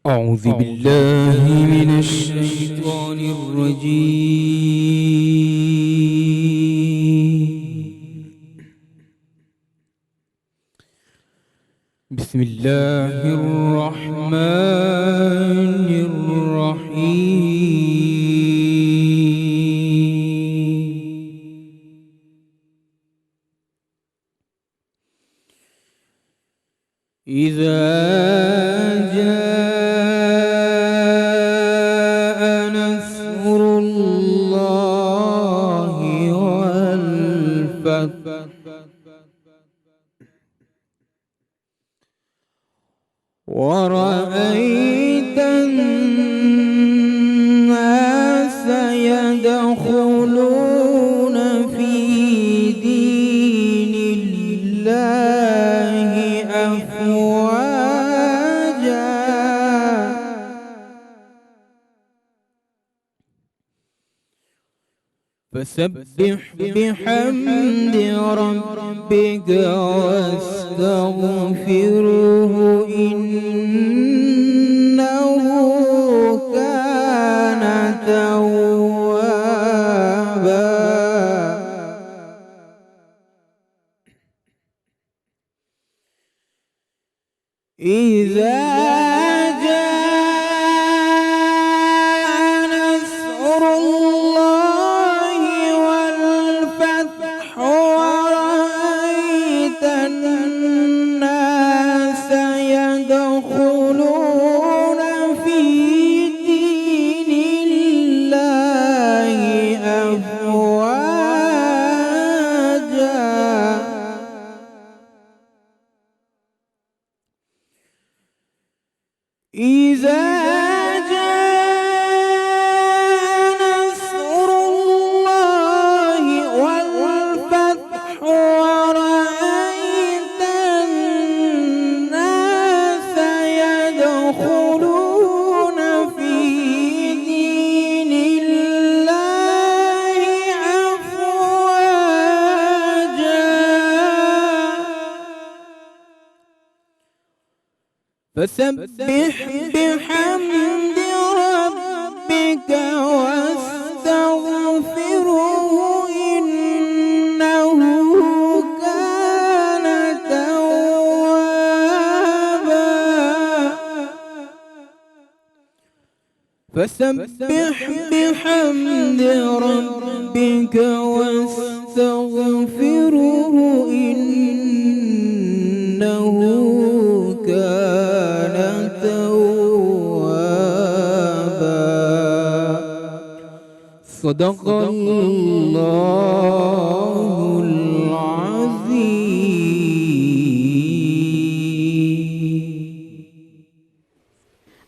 أعوذ بالله من الشيطان الرجيم. بسم الله الرحمن الرحيم. إذا جاء نصر الله والفتح ورأيت الناس يدخلون في دين الله أفواجا فسبح بحمد ربك واستغفره إنه كان توابا. إذا جاء نصر الله والفتح ورأيت الناس يدخلون في دين الله أفواجا إذا جاء نصر الله والفتح ورأيت الناس يدخلون في دين الله أفواجا فسبح بحمد ربك واستغفره إنه كان توابا. فسبح بحمد ربك واستغفره إنه كان توابا. صدق الله العظيم.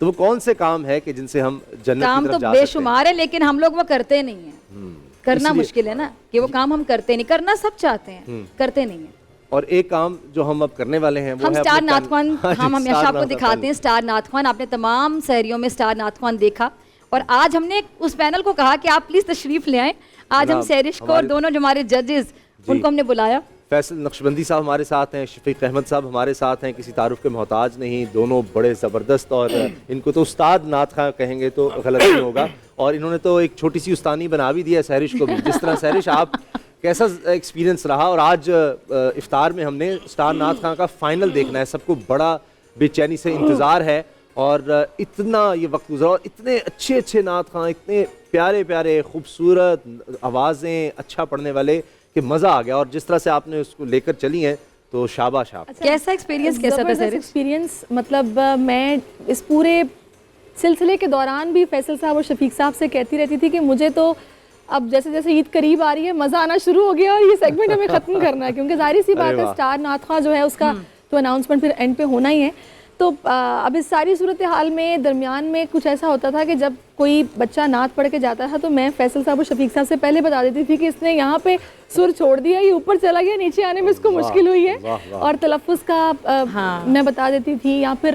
تو وہ کون سے کام ہے کہ جن سے ہم جنت کام کی تو طرف جا بے سکتے ہیں؟ شمار ہے لیکن ہم لوگ وہ کرتے نہیں ہیں. کرنا مشکل ہے نا کہ وہ کام ہم کرتے نہیں. کرنا سب چاہتے ہیں, کرتے نہیں ہیں. اور ایک کام جو ہم اب کرنے والے ہیں وہ ہم ہے اسٹار اپنے نعت خوان, ہم ہمیشہ آپ کو دکھاتے ہیں اسٹار نعت خوان. آپ نے تمام سحریوں میں اسٹار نعت خوان دیکھا, اور آج ہم نے اس پینل کو کہا کہ آپ پلیز تشریف لے آئیں. آج ہم سحرش کو اور دونوں جو ہمارے ججز ان کو ہم نے بلایا. فیصل نقشبندی صاحب ہمارے ساتھ ہیں, شفیق احمد صاحب ہمارے ساتھ ہیں, کسی تعارف کے محتاج نہیں, دونوں بڑے زبردست, اور ان کو تو استاد نعت خواں کہیں گے تو غلط نہیں ہوگا. اور انہوں نے تو ایک چھوٹی سی استانی بنا بھی دیا ہے سحرش کو بھی. جس طرح سحرش آپ کیسا ایکسپیرینس رہا, اور آج افطار میں ہم نے اسٹار نعت خواں کا فائنل دیکھنا ہے, سب کو بڑا بے چینی سے انتظار ہے, اور اتنا یہ وقت گزرا, اور اتنے اچھے اچھے نعت خواں, اتنے پیارے پیارے خوبصورت آوازیں, اچھا پڑھنے والے, کہ مزہ آ گیا. اور جس طرح سے آپ نے اس کو لے کر چلی ہیں تو شاباش آپ. کیسا ایکسپیرینس کیسا تھا سر؟ ایکسپیرینس مطلب میں اس پورے سلسلے کے دوران بھی فیصل صاحب اور شفیق صاحب سے کہتی رہتی تھی کہ مجھے تو اب جیسے جیسے عید قریب آ رہی ہے مزہ آنا شروع ہو گیا, اور یہ سیگمنٹ ہمیں ختم کرنا ہے, کیونکہ ظاہر سی بات ہے اسٹار نعت خواں جو ہے اس کا تو اناؤنسمنٹ پھر اینڈ پہ ہونا ہی ہے. تو اب اس ساری صورتحال میں درمیان میں کچھ ایسا ہوتا تھا کہ جب کوئی بچہ نعت پڑھ کے جاتا تھا تو میں فیصل صاحب اور شفیق صاحب سے پہلے بتا دیتی تھی کہ اس نے یہاں پہ سر چھوڑ دیا, یہ اوپر چلا گیا, نیچے آنے میں اس کو مشکل ہوئی ہے. اور تلفظ کا میں بتا دیتی تھی, یا پھر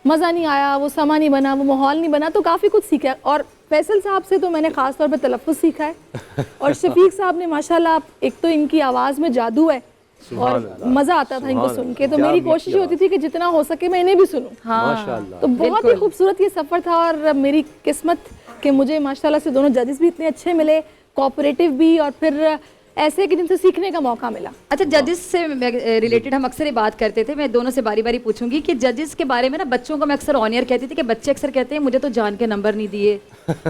مزہ نہیں آیا, وہ سما نہیں بنا, وہ ماحول نہیں بنا, تو کافی کچھ سیکھا. اور فیصل صاحب سے تو میں نے خاص طور پہ تلفظ سیکھا ہے, اور شفیق صاحب نے ماشاءاللہ, ایک تو ان کی آواز میں جادو ہے اور مزہ آتا تھا ان کو سن کے, تو میری کوشش ہوتی تھی کہ جتنا ہو سکے میں انہیں بھی سنوں. تو بہت ہی خوبصورت یہ سفر تھا, اور میری قسمت کہ مجھے ماشاءاللہ سے دونوں ججز بھی اتنے اچھے ملے, کوآپریٹو بھی, اور پھر ایسے کہ جن سے سیکھنے کا موقع ملا. اچھا, ججز سے ریلیٹڈ ہم اکثر یہ بات کرتے تھے, میں دونوں سے باری باری پوچھوں گی کہ ججز کے بارے میں نا بچوں کو میں اکثر آن ایئر کہتی تھی کہ بچے اکثر کہتے ہیں مجھے تو جان کے نمبر نہیں دیے,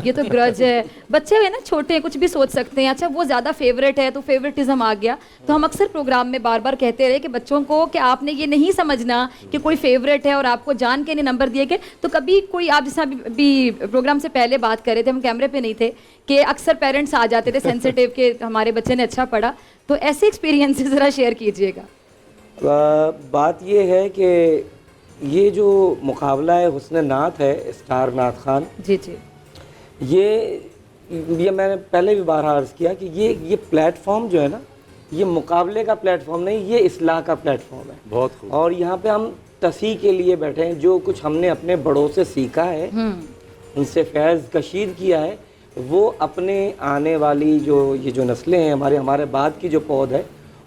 یہ تو گرج ہے. بچے ہیں نا چھوٹے ہیں, کچھ بھی سوچ سکتے ہیں, اچھا وہ زیادہ فیوریٹ ہے تو فیوریٹزم آ گیا. تو ہم اکثر پروگرام میں بار بار کہتے رہے کہ بچوں کو کہ آپ نے یہ نہیں سمجھنا کہ کوئی فیوریٹ ہے اور آپ کو جان کے نہیں نمبر دیے گئے. تو کبھی کوئی, آپ جیسا بھی پروگرام سے پہلے بات کر رہے تھے, ہم کیمرے پہ نہیں تھے, کہ اکثر پیرنٹس آ جاتے تھے سینسیٹیو کہ ہمارے بچے نے اچھا پڑھا, تو ایسے ایکسپیرینس ذرا شیئر کیجئے گا. بات یہ ہے کہ یہ جو مقابلہ ہے حسن نعت ہے, اسٹار نعت خوان, جی جی, یہ میں نے پہلے بھی بارہا عرض کیا کہ یہ پلیٹ فارم جو ہے نا, یہ مقابلے کا پلیٹ فارم نہیں, یہ اصلاح کا پلیٹ فارم ہے. بہت خوب. اور یہاں پہ ہم تصحیح کے لیے بیٹھے ہیں, جو کچھ ہم نے اپنے بڑوں سے سیکھا ہے, ان سے فیض کشید کیا ہے, وہ اپنے آنے والی یہ جو نسلیں ہیں, ہمارے بعد کی جو پود ہے,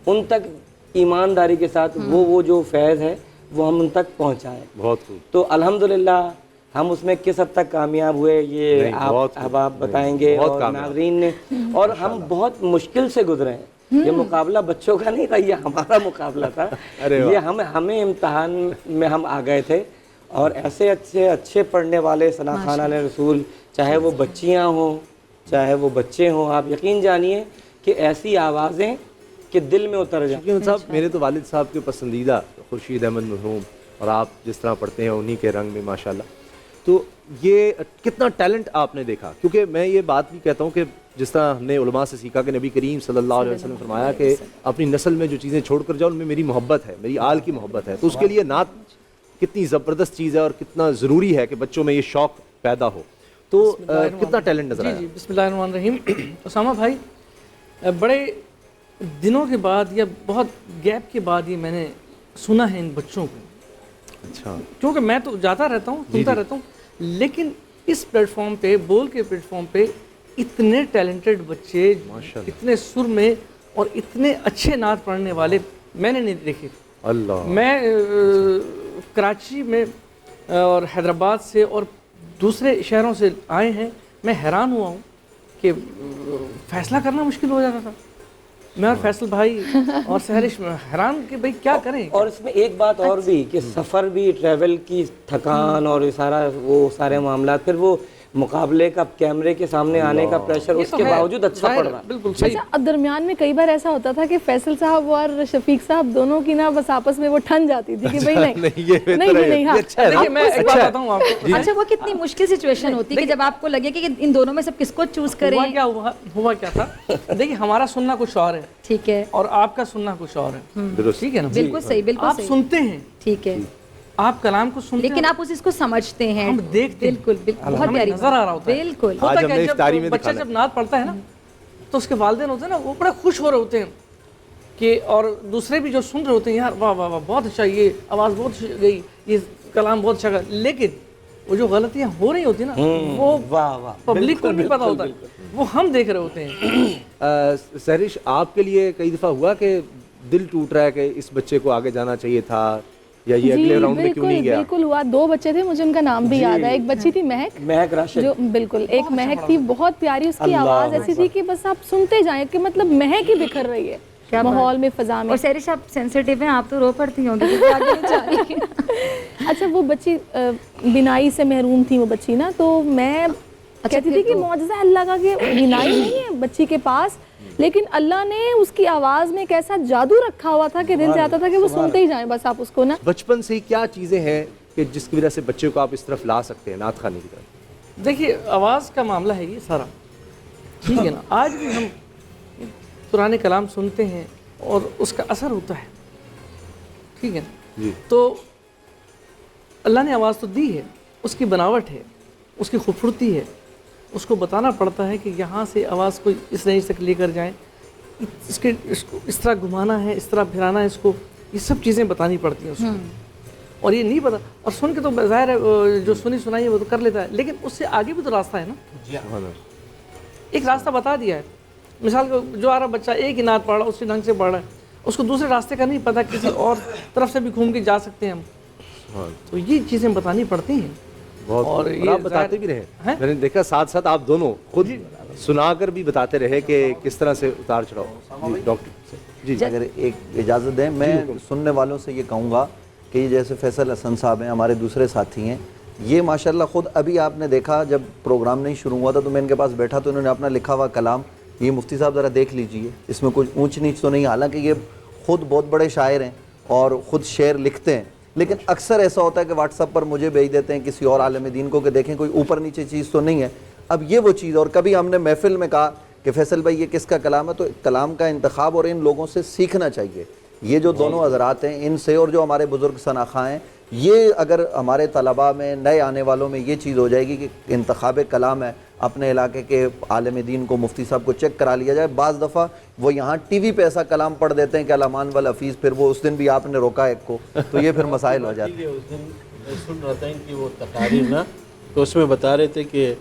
ان تک ایمانداری کے ساتھ وہ جو فیض ہے وہ ہم ان تک پہنچائیں. بہت خوب. تو الحمدللہ ہم اس میں کس حد تک کامیاب ہوئے یہ آپ بتائیں گے, اور ناظرین نے, اور ہم بہت مشکل سے گزرے ہیں. یہ مقابلہ بچوں کا نہیں تھا, یہ ہمارا مقابلہ تھا. یہ ہمیں امتحان میں ہم آ گئے تھے, اور ایسے اچھے پڑھنے والے ثنا خوانان رسول, چاہے وہ بچیاں ہوں چاہے وہ بچے ہوں, آپ یقین جانیے کہ ایسی آوازیں کہ دل میں اتر جائیں. صاحب, میرے تو والد صاحب کے پسندیدہ خورشید احمد مرحوم, اور آپ جس طرح پڑھتے ہیں انہی کے رنگ میں ماشاءاللہ. تو یہ کتنا ٹیلنٹ آپ نے دیکھا, کیونکہ میں یہ بات بھی کہتا ہوں کہ جس طرح ہم نے علماء سے سیکھا کہ نبی کریم صلی اللہ علیہ وسلم نے فرمایا کہ اپنی نسل میں جو چیزیں چھوڑ کر جاؤ ان میں میری محبت ہے, میری آل کی محبت ہے. تو اس کے لیے نعت کتنی زبردست چیز ہے, اور کتنا ضروری ہے کہ بچوں میں یہ شوق پیدا ہو. تو کتنا ٹیلنٹ نظر آیا. جی, بسم اللہ الرحمن الرحیم. اسامہ بھائی, بڑے دنوں کے بعد یا بہت گیپ کے بعد یہ میں نے سنا ہے ان بچوں کو. اچھا, کیونکہ میں تو جاتا رہتا ہوں, سنتا رہتا ہوں, لیکن اس پلیٹ فارم پہ, بول کے پلیٹ فارم پہ اتنے ٹیلنٹڈ بچے, اتنے سر میں اور اتنے اچھے نعت پڑھنے والے میں نے نہیں دیکھے. اللہ, میں کراچی میں اور حیدرآباد سے اور دوسرے شہروں سے آئے ہیں, میں حیران ہوا ہوں کہ فیصلہ کرنا مشکل ہو جاتا تھا. میں اور فیصل بھائی اور سحرش حیران کہ بھائی کیا کریں. اور اس میں ایک بات اور بھی کہ سفر بھی, ٹریول کی تھکان اور وہ سارے معاملات, پھر وہ مقابلے کا کیمرے کے سامنے آنے کا پریشر, اس کے باوجود اچھا پڑ رہا ہے. بالکل صحیح. اچھا, درمیان میں کئی بار ایسا ہوتا تھا کہ فیصل صاحب اور شفیق صاحب دونوں کی نا بس آپس میں وہ ٹھن جاتی تھی کہ بھائی نہیں. دیکھیے میں ایک بات بتاؤں آپ کو. اچھا, وہ کتنی مشکل سچویشن ہوتی ہے کہ جب آپ کو لگے کہ ان دونوں میں سے کس کو چوز کریں. ہوا کیا تھا, دیکھیے ہمارا سننا کچھ اور ہے, ٹھیک ہے, اور آپ کا سننا کچھ اور ہے. درست, ٹھیک ہے نا, بالکل صحیح, بالکل آپ سنتے ہیں, ٹھیک ہے, آپ کلام کو سنتے لیکن آپ اس کو سمجھتے ہیں, ہم دیکھتے ہیں, بالکل بالکل, بہت پیاری نظر آ رہا ہوتا ہے. بالکل. آج ہوتا ہم کیا نے جب افطاری میں بچہ دکھانا جب نعت پڑھتا ہے نا تو اس کے والدین ہوتے ہیں نا وہ بڑے خوش ہو رہے ہوتے ہیں کہ, اور دوسرے بھی جو سن رہے ہوتے ہیں یار واہ واہ واہ بہت اچھا, یہ آواز بہت اچھی گئی, یہ کلام بہت اچھا گیا. لیکن وہ جو غلطیاں ہو رہی ہوتی ہیں نا وہ پبلک کو نہیں پتا ہوتا, وہ ہم دیکھ رہے ہوتے ہیں. سہرش, آپ کے لیے کئی دفعہ ہوا کہ دل ٹوٹ رہا ہے کہ اس بچے کو آگے جانا چاہیے تھا, یا یہ اگلے راؤنڈ میں کیوں نہیں گیا؟ بالکل ہوا. 2 بچے تھے, مجھے ان کا نام بھی یاد ہے. ایک بچی تھی مہک راشد, جو بالکل ایک مہک تھی, بہت پیاری, اس کی آواز ایسی تھی کہ بس آپ سنتے جائیں کہ مطلب مہک ہی بکھر رہی ہے ماحول میں, فضا میں. اور سہرش آپ سینسیٹیو ہیں, آپ تو رو پڑتی ہوں گی. اچھا وہ بچی بینائی سے محروم تھی وہ بچی نا, تو میں کہتی تھی کہ معجزہ اللہ کا کہ بینائی نہیں ہے بچی کے پاس, لیکن اللہ نے اس کی آواز میں ایک ایسا جادو رکھا ہوا تھا کہ دل چاہتا تھا کہ وہ سنتے ہی جائیں بس آپ اس کو نا. بچپن سے ہی کیا چیزیں ہیں کہ جس کی وجہ سے بچے کو آپ اس طرف لا سکتے ہیں, نعت خوانی کی طرف؟ دیکھیے آواز کا معاملہ ہے یہ سارا, ٹھیک ہے نا. آج بھی ہم پرانے کلام سنتے ہیں اور اس کا اثر ہوتا ہے, ٹھیک ہے نا. تو اللہ نے آواز تو دی ہے, اس کی بناوٹ ہے, اس کی خوبصورتی ہے, اس کو بتانا پڑتا ہے کہ یہاں سے آواز کو اس رینج تک لے کر جائیں, اس کو اس طرح گھمانا ہے, اس طرح پھرانا ہے, اس کو یہ سب چیزیں بتانی پڑتی ہیں اس کو. اور یہ نہیں پتا, اور سن کے تو ظاہر ہے جو سنی سنائی ہے وہ تو کر لیتا ہے, لیکن اس سے آگے بھی تو راستہ ہے نا. ایک راستہ بتا دیا ہے, مثال کو جو آ رہا بچہ ایک ہی نعت پڑھ رہا, اسی ڈھنگ سے پڑھ رہا ہے, اس کو دوسرے راستے کا نہیں پتہ, کسی اور طرف سے بھی گھوم کے جا سکتے ہیں ہم. تو یہ چیزیں بتانی پڑتی ہیں. اور آپ بتاتے بھی رہے, میں نے دیکھا ساتھ ساتھ آپ دونوں خود سنا کر بھی بتاتے رہے کہ کس طرح سے اتار چڑھاؤ. ڈاکٹر جی اگر ایک اجازت دیں, میں سننے والوں سے یہ کہوں گا کہ یہ جیسے فیصل حسن صاحب ہیں, ہمارے دوسرے ساتھی ہیں, یہ ماشاءاللہ خود ابھی آپ نے دیکھا جب پروگرام نہیں شروع ہوا تھا تو میں ان کے پاس بیٹھا تو انہوں نے اپنا لکھا ہوا کلام, یہ مفتی صاحب ذرا دیکھ لیجئے, اس میں کچھ اونچ نیچ تو نہیں, حالانکہ یہ خود بہت بڑے شاعر ہیں اور خود شعر لکھتے ہیں, لیکن اکثر ایسا ہوتا ہے کہ واٹس ایپ پر مجھے بھیج دیتے ہیں کسی اور عالم دین کو کہ دیکھیں کوئی اوپر نیچے چیز تو نہیں ہے. اب یہ وہ چیز, اور کبھی ہم نے محفل میں کہا کہ فیصل بھائی یہ کس کا کلام ہے, تو کلام کا انتخاب اور ان لوگوں سے سیکھنا چاہیے. یہ جو دونوں حضرات ہیں ان سے, اور جو ہمارے بزرگ ثناخواں ہیں, یہ اگر ہمارے طلباء میں نئے آنے والوں میں یہ چیز ہو جائے گی کہ انتخاب کلام ہے, اپنے علاقے کے عالم دین کو, مفتی صاحب کو چیک کرا لیا جائے. بعض دفعہ وہ یہاں ٹی وی پہ ایسا کلام پڑھ دیتے ہیں کہ علامان والحفیظ, پھر وہ اس دن بھی آپ نے روکا ایک کو, تو یہ پھر مسائل ہو جاتے ہیں. اس دن میں سن رہا تھا ان کی وہ تقاریر نا, تو اس میں بتا رہے تھے کہ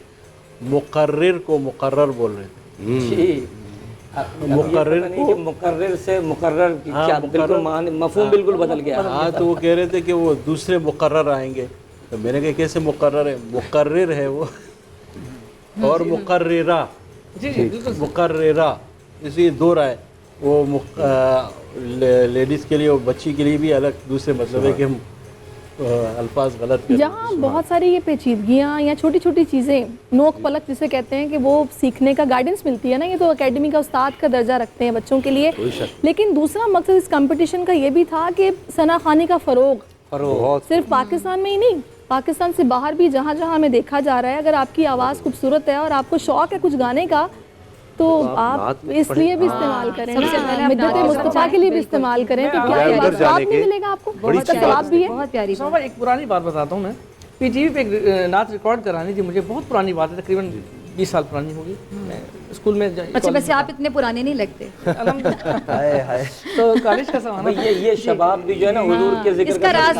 مقرر کو مقرر بول رہے تھے. مقرر کو مقرر سے مقرر کی کیا بالکل مفہوم بالکل بدل گیا. ہاں تو وہ کہہ رہے تھے کہ وہ دوسرے مقرر آئیں گے, تو میں نے کہا کیسے مقرر ہے, مقرر ہے وہ اور مقررہ, مقررہ, اس لیے دو رائے, وہ لیڈیز کے لیے اور بچی کے لیے بھی الگ دوسرے مطلب ہے کہ ہم الفاظ غلط کریں. جہاں بہت ساری یہ پیچیدگیاں یا چھوٹی چھوٹی چیزیں, نوک پلک جسے کہتے ہیں, کہ وہ سیکھنے کا گائیڈنس ملتی ہے نا, یہ تو اکیڈمی کا استاد کا درجہ رکھتے ہیں بچوں کے لیے, لیکن دوسرا مقصد اس کمپٹیشن کا یہ بھی تھا کہ ثنا خوانی کا فروغ صرف پاکستان میں ہی نہیں, پاکستان سے باہر بھی جہاں جہاں ہمیں دیکھا جا رہا ہے. اگر آپ کی آواز خوبصورت ہے اور آپ کو شوق ہے کچھ گانے کا, تو آپ اس لیے بھی استعمال کریں, مدت مصطفیٰ کے لیے بھی استعمال کریں, تو کیا ثواب نہیں ملے گا آپ کو, بہت ثواب بھی ہے. بہت پیاری. ایک پرانی بات بتاتا ہوں, میں پی ٹی وی پہ ایک نعت ریکارڈ کرانی تھی مجھے, بہت پرانی بات ہے, تقریباً 20 سال پرانی ہوگی. میں اسکول میں, اچھا ویسے آپ اتنے پرانے نہیں لگتے. تو کالج کا سامان, یہ شباب بھی جو ہے نا حضور کے ذکر اس کا راز,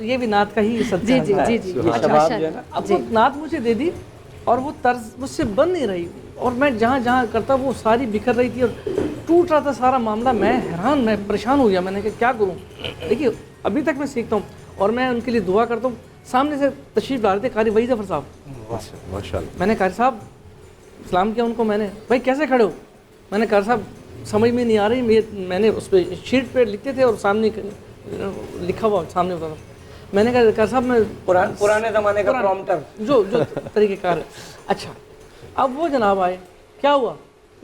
یہ بھی نعت کا ہی صدقہ ہے. جی جی جی, شباب جو ہے نا, اب وہ نعت مجھے دے دی اور وہ طرز مجھ سے بن نہیں رہی, اور میں جہاں جہاں کرتا وہ ساری بکھر رہی تھی اور ٹوٹ رہا تھا سارا معاملہ. میں حیران, میں پریشان ہو گیا, میں نے کہا کیا کروں. دیکھیے ابھی تک میں سیکھتا ہوں, اور میں ان کے لیے دعا کرتا ہوں. سامنے سے تشریف لا رہے تھے قاری وحید ظفر صاحب, ماشاءاللہ. میں نے قاری صاحب سلام کیا ان کو, میں نے بھائی کیسے کھڑے ہو, میں نے قاری صاحب سمجھ میں نہیں آ رہی, میں نے اس پہ شیٹ پہ لکھتے تھے اور سامنے لکھا ہوا سامنے ہوتا تھا. میں نے کہا قاری صاحب میں پرانے زمانے کا پرومپٹر جو طریقہ کار ہے. اچھا اب وہ جناب آئے, کیا ہوا,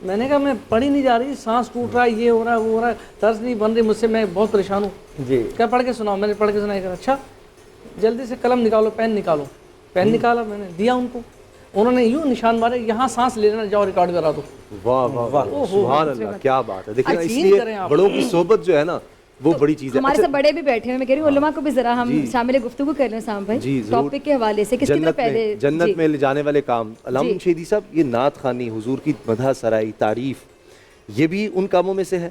میں نے کہا میں پڑھی نہیں جا رہی, سانس ٹوٹ رہا ہے, یہ ہو رہا ہے, وہ ہو رہا ہے, طرز نہیں بن رہی مجھ سے, میں بہت پریشان ہوں. جی کیا پڑھ کے سناؤ, میں نے پڑھ کے سنایا. کہ اچھا جلدی سے قلم نکالو, پین نکالو. پین نکالا, میں نے دیا ان کو, انہوں نے یوں نشان مارے, یہاں سانس لے لینا, جاؤ ریکارڈ کرا دو. واہ واہ واہ, سبحان اللہ, کیا بات ہے. دیکھیں اس لیے بڑوں کی صحبت جو ہے نا وہ بڑی چیز ہے. ہمارے ساتھ بڑے بھی بیٹھے ہیں, میں کہہ رہی ہوں علماء کو بھی ذرا ہم شامل گفتگو کر لیں سام بھائی ٹاپک کے حوالے سے. کس کی طرف پہلے جنت میں لے جانے والے کام, علامہ شہیدی صاحب یہ نعت خوانی, حضور کی مدح سرائی, تعریف, یہ بھی ان کاموں میں سے ہے؟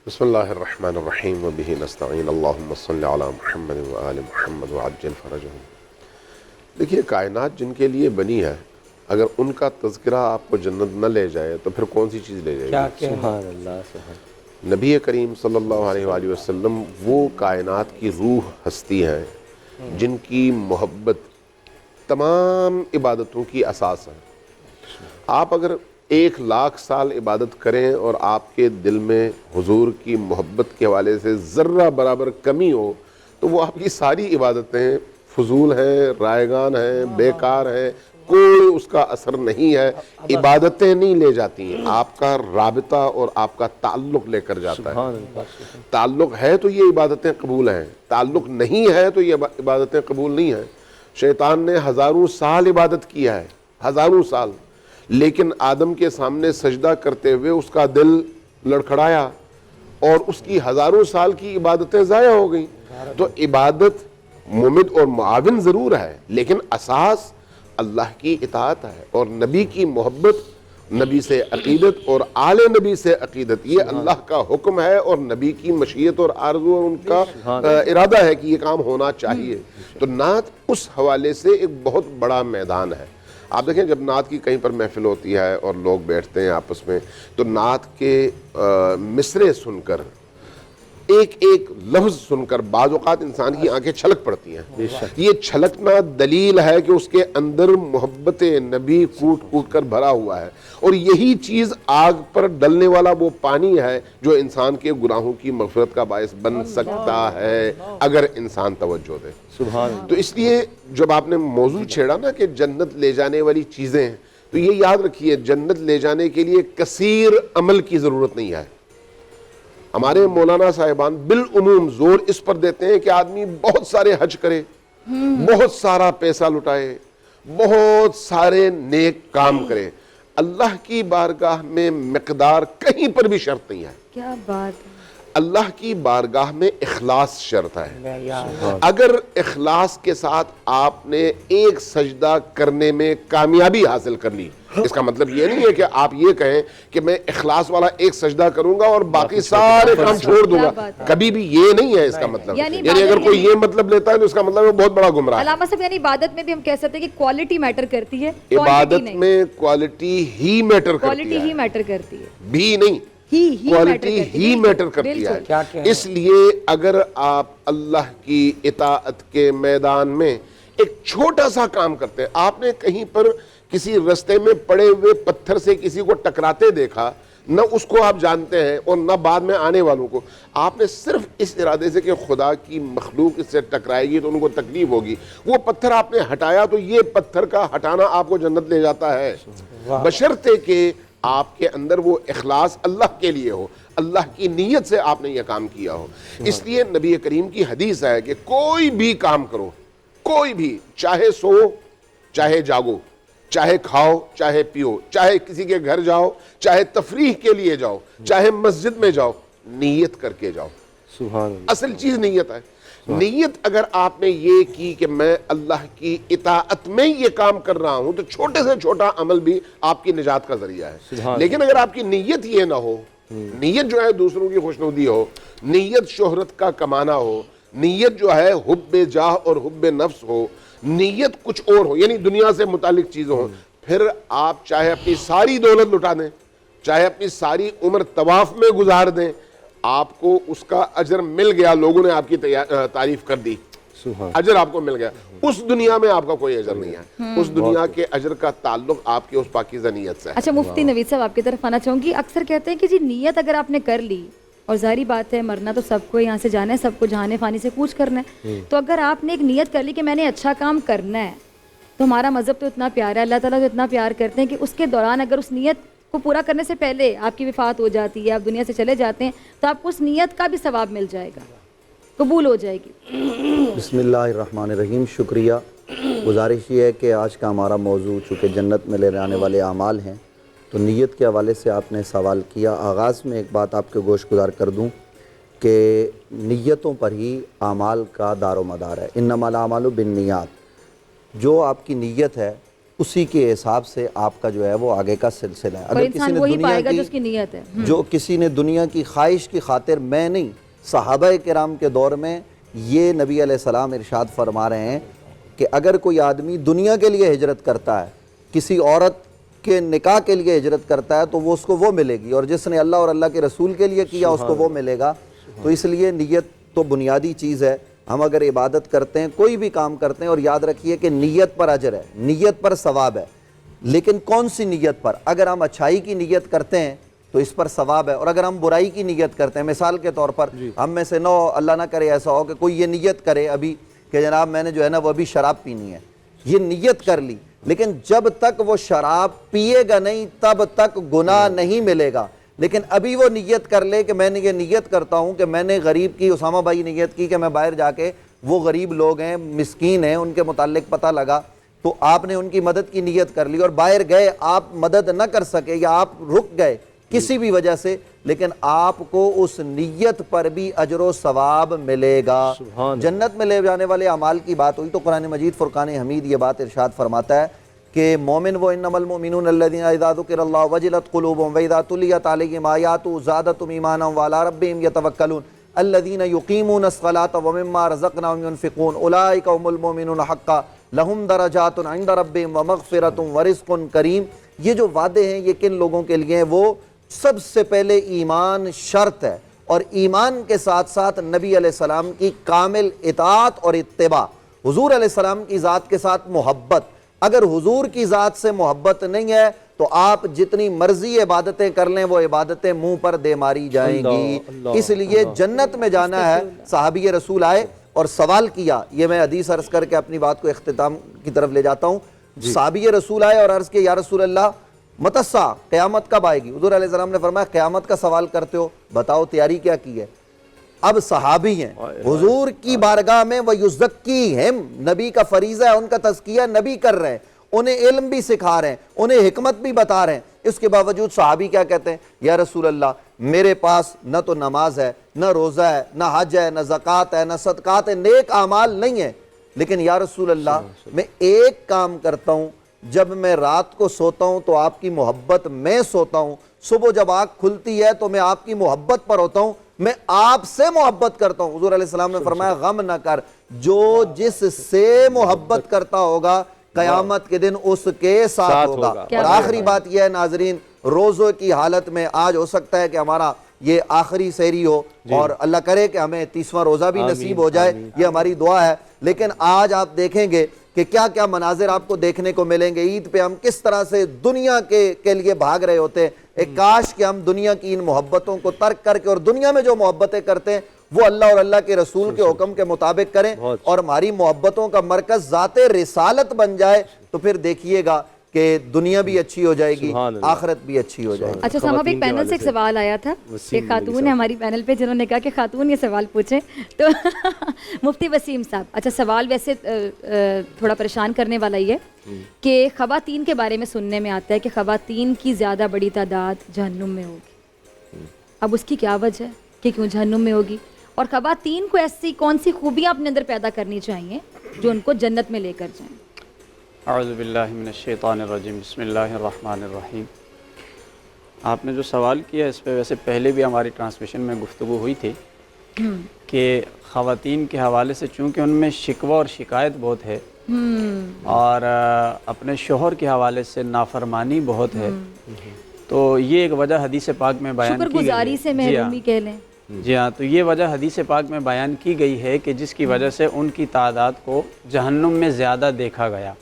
بسم اللہ الرحمن الرحیم وبہ نستعین اللہم صل علی محمد وآل محمد وعجل فرجہم. دیکھیے کائنات جن کے لیے بنی ہے, اگر ان کا تذکرہ آپ کو جنت نہ لے جائے تو پھر کون سی چیز لے جائے گی؟ سبحان اللہ, سبحان. نبی کریم صلی اللہ علیہ وآلہ وسلم وہ کائنات کی روح ہستی ہیں جن کی محبت تمام عبادتوں کی اساس ہے. آپ اگر 1,00,000 سال عبادت کریں اور آپ کے دل میں حضور کی محبت کے حوالے سے ذرہ برابر کمی ہو تو وہ آپ کی ساری عبادتیں فضول ہیں, رائگان ہیں, بیکار ہیں, کوئی اس کا اثر نہیں ہے. عبادتیں نہیں لے جاتی ہیں, آپ کا رابطہ اور آپ کا تعلق لے کر جاتا ہے. تعلق ہے تو یہ عبادتیں قبول ہیں, تعلق نہیں ہے تو یہ عبادتیں قبول نہیں ہیں. شیطان نے 1000 سال عبادت کیا ہے, 1000 سال, لیکن آدم کے سامنے سجدہ کرتے ہوئے اس کا دل لڑکھڑایا اور اس کی 1000 سال کی عبادتیں ضائع ہو گئیں. تو عبادت ممد اور معاون ضرور ہے, لیکن اساس اللہ کی اطاعت ہے اور نبی کی محبت, نبی سے عقیدت اور آل نبی سے عقیدت. یہ اللہ کا حکم ہے اور نبی کی مشیت اور آرزو اور ان کا ارادہ ہے کہ یہ کام ہونا چاہیے. تو نعت اس حوالے سے ایک بہت بڑا میدان ہے. آپ دیکھیں جب نعت کی کہیں پر محفل ہوتی ہے اور لوگ بیٹھتے ہیں آپس میں تو نعت کے مصرے سن کر, ایک ایک لفظ سن کر بعض اوقات انسان کی آنکھیں چھلک پڑتی ہیں. یہ چھلکنا دلیل ہے کہ اس کے اندر محبت نبی کوٹ کوٹ کر بھرا ہوا ہے, اور یہی چیز آگ پر ڈلنے والا وہ پانی ہے جو انسان کے گناہوں کی مغفرت کا باعث بن سکتا ہے اگر انسان توجہ دے. تو اس لیے جب آپ نے موضوع چھیڑا نا کہ جنت لے جانے والی چیزیں, تو یہ یاد رکھیے جنت لے جانے کے لیے کثیر عمل کی ضرورت نہیں ہے. ہمارے مولانا صاحبان بالعموم زور اس پر دیتے ہیں کہ آدمی بہت سارے حج کرے, بہت سارا پیسہ لٹائے, بہت سارے نیک کام کرے. اللہ کی بارگاہ میں مقدار کہیں پر بھی شرط نہیں ہے. کیا بات ہے. اللہ کی بارگاہ میں اخلاص شرط ہے. اگر اخلاص کے ساتھ آپ نے ایک سجدہ کرنے میں کامیابی حاصل کر لی, اس کا مطلب یہ نہیں ہے کہ آپ یہ کہیں کہ میں اخلاص والا ایک سجدہ کروں گا اور باقی سارے کام چھوڑ دوں گا. کبھی بھی یہ نہیں ہے اس کا مطلب. یعنی اگر کوئی یہ مطلب لیتا ہے تو اس کا مطلب وہ بہت بڑا گمراہ ہے. علامہ صاحب یعنی عبادت میں بھی ہم کہہ سکتے ہیں کہ کوالٹی میٹر کرتی ہے. عبادت میں کوالٹی ہی میٹر کرتی ہے, بھی نہیں, کوالٹی ہی میٹر کرتی ہے. اس لیے اگر آپ اللہ کی اطاعت کے میدان میں ایک چھوٹا سا کام کرتے ہیں, آپ نے کہیں پر کسی رستے میں پڑے ہوئے پتھر سے کسی کو ٹکراتے دیکھا, نہ اس کو آپ جانتے ہیں اور نہ بعد میں آنے والوں کو, آپ نے صرف اس ارادے سے کہ خدا کی مخلوق اس سے ٹکرائے گی تو ان کو تکلیف ہوگی, وہ پتھر آپ نے ہٹایا تو یہ پتھر کا ہٹانا آپ کو جنت لے جاتا ہے, بشرطے کہ آپ کے اندر وہ اخلاص اللہ کے لیے ہو, اللہ کی نیت سے آپ نے یہ کام کیا ہو. اس لیے نبی کریم کی حدیث ہے کہ کوئی بھی کام کرو, کوئی بھی, چاہے سو, چاہے جاگو, چاہے کھاؤ, چاہے پیو, چاہے کسی کے گھر جاؤ, چاہے تفریح کے لیے جاؤ, چاہے مسجد میں جاؤ, نیت کر کے جاؤ. اصل چیز نیت ہے. نیت اگر آپ نے یہ کی کہ میں اللہ کی اطاعت میں یہ کام کر رہا ہوں, تو چھوٹے سے چھوٹا عمل بھی آپ کی نجات کا ذریعہ ہے. لیکن اگر آپ کی نیت یہ نہ ہو, نیت جو ہے دوسروں کی خوشنودی ہو, نیت شہرت کا کمانا ہو, نیت جو ہے حب جاہ اور حب نفس ہو, نیت کچھ اور ہو, یعنی دنیا سے متعلق چیزیں ہوں, پھر آپ چاہے اپنی ساری دولت لٹا دیں, چاہے اپنی ساری عمر طواف میں گزار دیں, آپ کو اس کا اجر مل گیا, لوگوں نے آپ کی تعریف کر دی, اجر آپ کو مل گیا. اس دنیا میں آپ کا کوئی اجر نہیں ہے, اس دنیا کے اجر کا تعلق آپ کی اس پاکیزہ نیت سے ہے. اچھا مفتی نوید صاحب آپ کی طرف آنا چاہوں گی. اکثر کہتے ہیں کہ جی نیت اگر آپ نے کر لی, اور ظاہری بات ہے مرنا تو سب کو یہاں سے جانا ہے, سب کو جہانے فانی سے کوچ کرنا ہے, تو اگر آپ نے ایک نیت کر لی کہ میں نے اچھا کام کرنا ہے, تو ہمارا مذہب تو اتنا پیارا ہے, اللہ تعالیٰ تو اتنا پیار کرتے ہیں کہ اس کے دوران اگر اس نیت کو پورا کرنے سے پہلے آپ کی وفات ہو جاتی ہے, آپ دنیا سے چلے جاتے ہیں, تو آپ کو اس نیت کا بھی ثواب مل جائے گا, قبول ہو جائے گی. بسم اللہ الرحمن الرحیم. شکریہ. گزارش یہ ہے کہ آج کا ہمارا موضوع چونکہ جنت میں لے جانے والے اعمال ہیں, تو نیت کے حوالے سے آپ نے سوال کیا. آغاز میں ایک بات آپ کے گوش گزار کر دوں کہ نیتوں پر ہی اعمال کا دار و مدار ہے. انما الاعمال بالنیات. جو آپ کی نیت ہے اسی کے حساب سے آپ کا جو ہے وہ آگے کا سلسلہ ہے. اور انسان وہی پائے گا جو اس کی نیت ہے. جو کسی نے دنیا کی خواہش کی خاطر، میں نہیں، صحابہ کرام کے دور میں یہ نبی علیہ السلام ارشاد فرما رہے ہیں کہ اگر کوئی آدمی دنیا کے لیے ہجرت کرتا ہے، کسی عورت کے نکاح کے لیے ہجرت کرتا ہے، تو وہ اس کو وہ ملے گی، اور جس نے اللہ اور اللہ کے رسول کے لیے کیا اس کو وہ ملے گا. تو اس لیے نیت تو بنیادی چیز ہے. ہم اگر عبادت کرتے ہیں، کوئی بھی کام کرتے ہیں، اور یاد رکھیے کہ نیت پر اجر ہے، نیت پر ثواب ہے. لیکن کون سی نیت پر؟ اگر ہم اچھائی کی نیت کرتے ہیں تو اس پر ثواب ہے، اور اگر ہم برائی کی نیت کرتے ہیں، مثال کے طور پر ہم میں سے اللہ نہ کرے ایسا ہو کہ کوئی یہ نیت کرے ابھی کہ جناب میں نے جو ہے نا وہ ابھی شراب پینی ہے، یہ نیت کر لی، لیکن جب تک وہ شراب پیے گا نہیں تب تک گناہ نہیں ملے گا. لیکن ابھی وہ نیت کر لے کہ میں نے یہ نیت کرتا ہوں کہ میں نے غریب کی، اسامہ بھائی نیت کی کہ میں باہر جا کے، وہ غریب لوگ ہیں، مسکین ہیں، ان کے متعلق پتہ لگا تو آپ نے ان کی مدد کی نیت کر لی، اور باہر گئے آپ مدد نہ کر سکے یا آپ رک گئے کسی بھی وجہ سے، لیکن آپ کو اس نیت پر بھی اجر و ثواب ملے گا. جنت میں لے جانے والے اعمال کی بات ہوئی تو قرآن مجید فرقان حمید یہ بات ارشاد فرماتا ہے کہ مومن وہ انما المؤمنون الذین اذا ذکر اللہ وجلت قلوبهم واذا تلیت علیہم آیاتہ زادتہم ایمانا وعلی ربہم یتوکلون الذین یقیمون الصلاۃ ومما رزقناہم ینفقون اولئک هم المؤمنون حقا لہم درجات عند ربہم ومغفرۃ ورزق کریم. یہ جو وعدے ہیں یہ کن لوگوں کے لیے ہیں؟ وہ سب سے پہلے ایمان شرط ہے، اور ایمان کے ساتھ ساتھ نبی علیہ السلام کی کامل اطاعت اور اتباع، حضور علیہ السلام کی ذات کے ساتھ محبت. اگر حضور کی ذات سے محبت نہیں ہے تو آپ جتنی مرضی عبادتیں کر لیں وہ عبادتیں منہ پر دے ماری جائیں گی. اس لیے جنت میں جانا ہے. صحابی رسول آئے اور سوال کیا، یہ میں حدیث عرض کر کے اپنی بات کو اختتام کی طرف لے جاتا ہوں. صحابی رسول آئے اور عرض کیا یا رسول اللہ متسا، قیامت کب آئے گی؟ حضور علیہ السلام نے فرمایا قیامت کا سوال کرتے ہو، بتاؤ تیاری کیا کی ہے. اب صحابی ہیں حضور کی بارگاہ میں، وَيُزَكِّيهِمْ، نبی کا فریضہ ہے، ان کا تزکیہ نبی کر رہے ہیں، انہیں علم بھی سکھا رہے ہیں، انہیں حکمت بھی بتا رہے ہیں. اس کے باوجود صحابی کیا کہتے ہیں؟ یا رسول اللہ میرے پاس نہ تو نماز ہے، نہ روزہ ہے، نہ حج ہے، نہ زکوٰۃ ہے، نہ صدقات ہے، نیک اعمال نہیں ہے، لیکن یا رسول اللہ میں ایک کام کرتا ہوں، جب میں رات کو سوتا ہوں تو آپ کی محبت میں سوتا ہوں، صبح جب آنکھ کھلتی ہے تو میں آپ کی محبت پر ہوتا ہوں، میں آپ سے محبت کرتا ہوں. حضور علیہ السلام نے فرمایا غم نہ کر، جو جس سے محبت کرتا ہوگا قیامت کے دن اس کے ساتھ ہوگا. اور آخری بات یہ ہے ناظرین، روزوں کی حالت میں آج ہو سکتا ہے کہ ہمارا یہ آخری سحری ہو، اور اللہ کرے کہ ہمیں 30واں روزہ بھی نصیب ہو جائے، یہ ہماری دعا ہے. لیکن آج آپ دیکھیں گے کہ کیا کیا مناظر آپ کو دیکھنے کو ملیں گے. عید پہ ہم کس طرح سے دنیا کے لیے بھاگ رہے ہوتے ہیں. ایک کاش کہ ہم دنیا کی ان محبتوں کو ترک کر کے، اور دنیا میں جو محبتیں کرتے ہیں وہ اللہ اور اللہ کے رسول کے حکم کے مطابق کریں، اور ہماری محبتوں کا مرکز ذات رسالت بن جائے، تو پھر دیکھیے گا کہ دنیا بھی اچھی ہو جائے گی، آخرت بھی اچھی ہو جائے گی. اچھا سامع، ایک پینل سے ایک سوال آیا تھا، ایک خاتون ہے ہماری پینل پہ جنہوں نے کہا کہ خاتون یہ سوال پوچھیں، تو مفتی وسیم صاحب، اچھا سوال ویسے تھوڑا پریشان کرنے والا ہی ہے کہ خواتین کے بارے میں سننے میں آتا ہے کہ خواتین کی زیادہ بڑی تعداد جہنم میں ہوگی. اب اس کی کیا وجہ ہے کہ کیوں جہنم میں ہوگی، اور خواتین کو ایسی کون سی خوبیاں اپنے اندر پیدا کرنی چاہیے جو ان کو جنت میں لے کر جائیں؟ اعوذ باللہ من الشیطان الرجیم، بسم اللہ الرحمن الرحیم. آپ نے جو سوال کیا اس پہ ویسے پہلے بھی ہماری ٹرانسمیشن میں گفتگو ہوئی تھی کہ خواتین کے حوالے سے چونکہ ان میں شکوہ اور شکایت بہت ہے، اور اپنے شوہر کے حوالے سے نافرمانی بہت ہے، تو یہ ایک وجہ حدیث پاک میں بیان کی گئی ہے. شکر گزاری سے محرومی کہہ لیں. جی ہاں، تو یہ وجہ حدیث پاک میں بیان کی گئی ہے کہ جس کی وجہ سے ان کی تعداد کو جہنم میں زیادہ دیکھا گیا،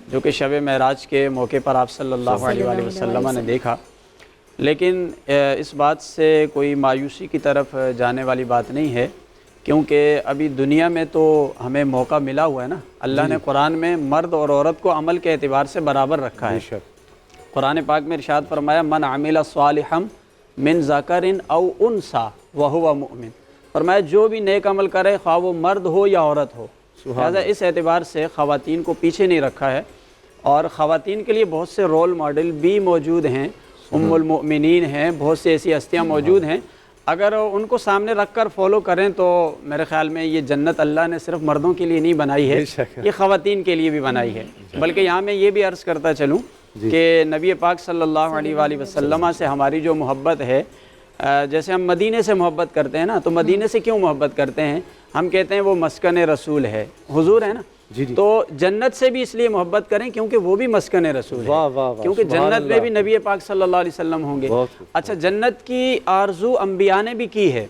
جو کہ شب معراج کے موقع پر آپ صلی اللہ علیہ وآلہ وسلم نے دیکھا. لیکن اس بات سے کوئی مایوسی کی طرف جانے والی بات نہیں ہے، کیونکہ ابھی دنیا میں تو ہمیں موقع ملا ہوا ہے نا. اللہ نے قرآن میں مرد اور عورت کو عمل کے اعتبار سے برابر رکھا ہے. قرآن پاک میں ارشاد فرمایا من عمل صالحا من ذکر او انثی وہو مؤمن، فرمایا جو بھی نیک عمل کرے خواہ وہ مرد ہو یا عورت ہو. لہٰذا اس اعتبار سے خواتین کو پیچھے نہیں رکھا ہے، اور خواتین کے لیے بہت سے رول ماڈل بھی موجود ہیں. ام المؤمنین ہیں، بہت سی ایسی ہستیاں موجود ہیں. اگر ان کو سامنے رکھ کر فالو کریں تو میرے خیال میں یہ جنت اللہ نے صرف مردوں کے لیے نہیں بنائی ہے، یہ خواتین کے لیے بھی بنائی ہے۔ بلکہ یہاں میں یہ بھی عرض کرتا چلوں کہ نبی پاک صلی اللہ علیہ وآلہ وسلم سے ہماری جو محبت ہے، جیسے ہم مدینے سے محبت کرتے ہیں نا، تو مدینے سے کیوں محبت کرتے ہیں؟ ہم کہتے ہیں وہ مسکن رسول ہے، حضور ہے نا، تو جنت سے بھی اس لیے محبت کریں کیونکہ وہ بھی مسکن رسول ہے، کیونکہ جنت میں بھی نبی پاک صلی اللہ علیہ وسلم ہوں گے۔ اچھا، جنت کی آرزو انبیاء نے بھی کی ہے۔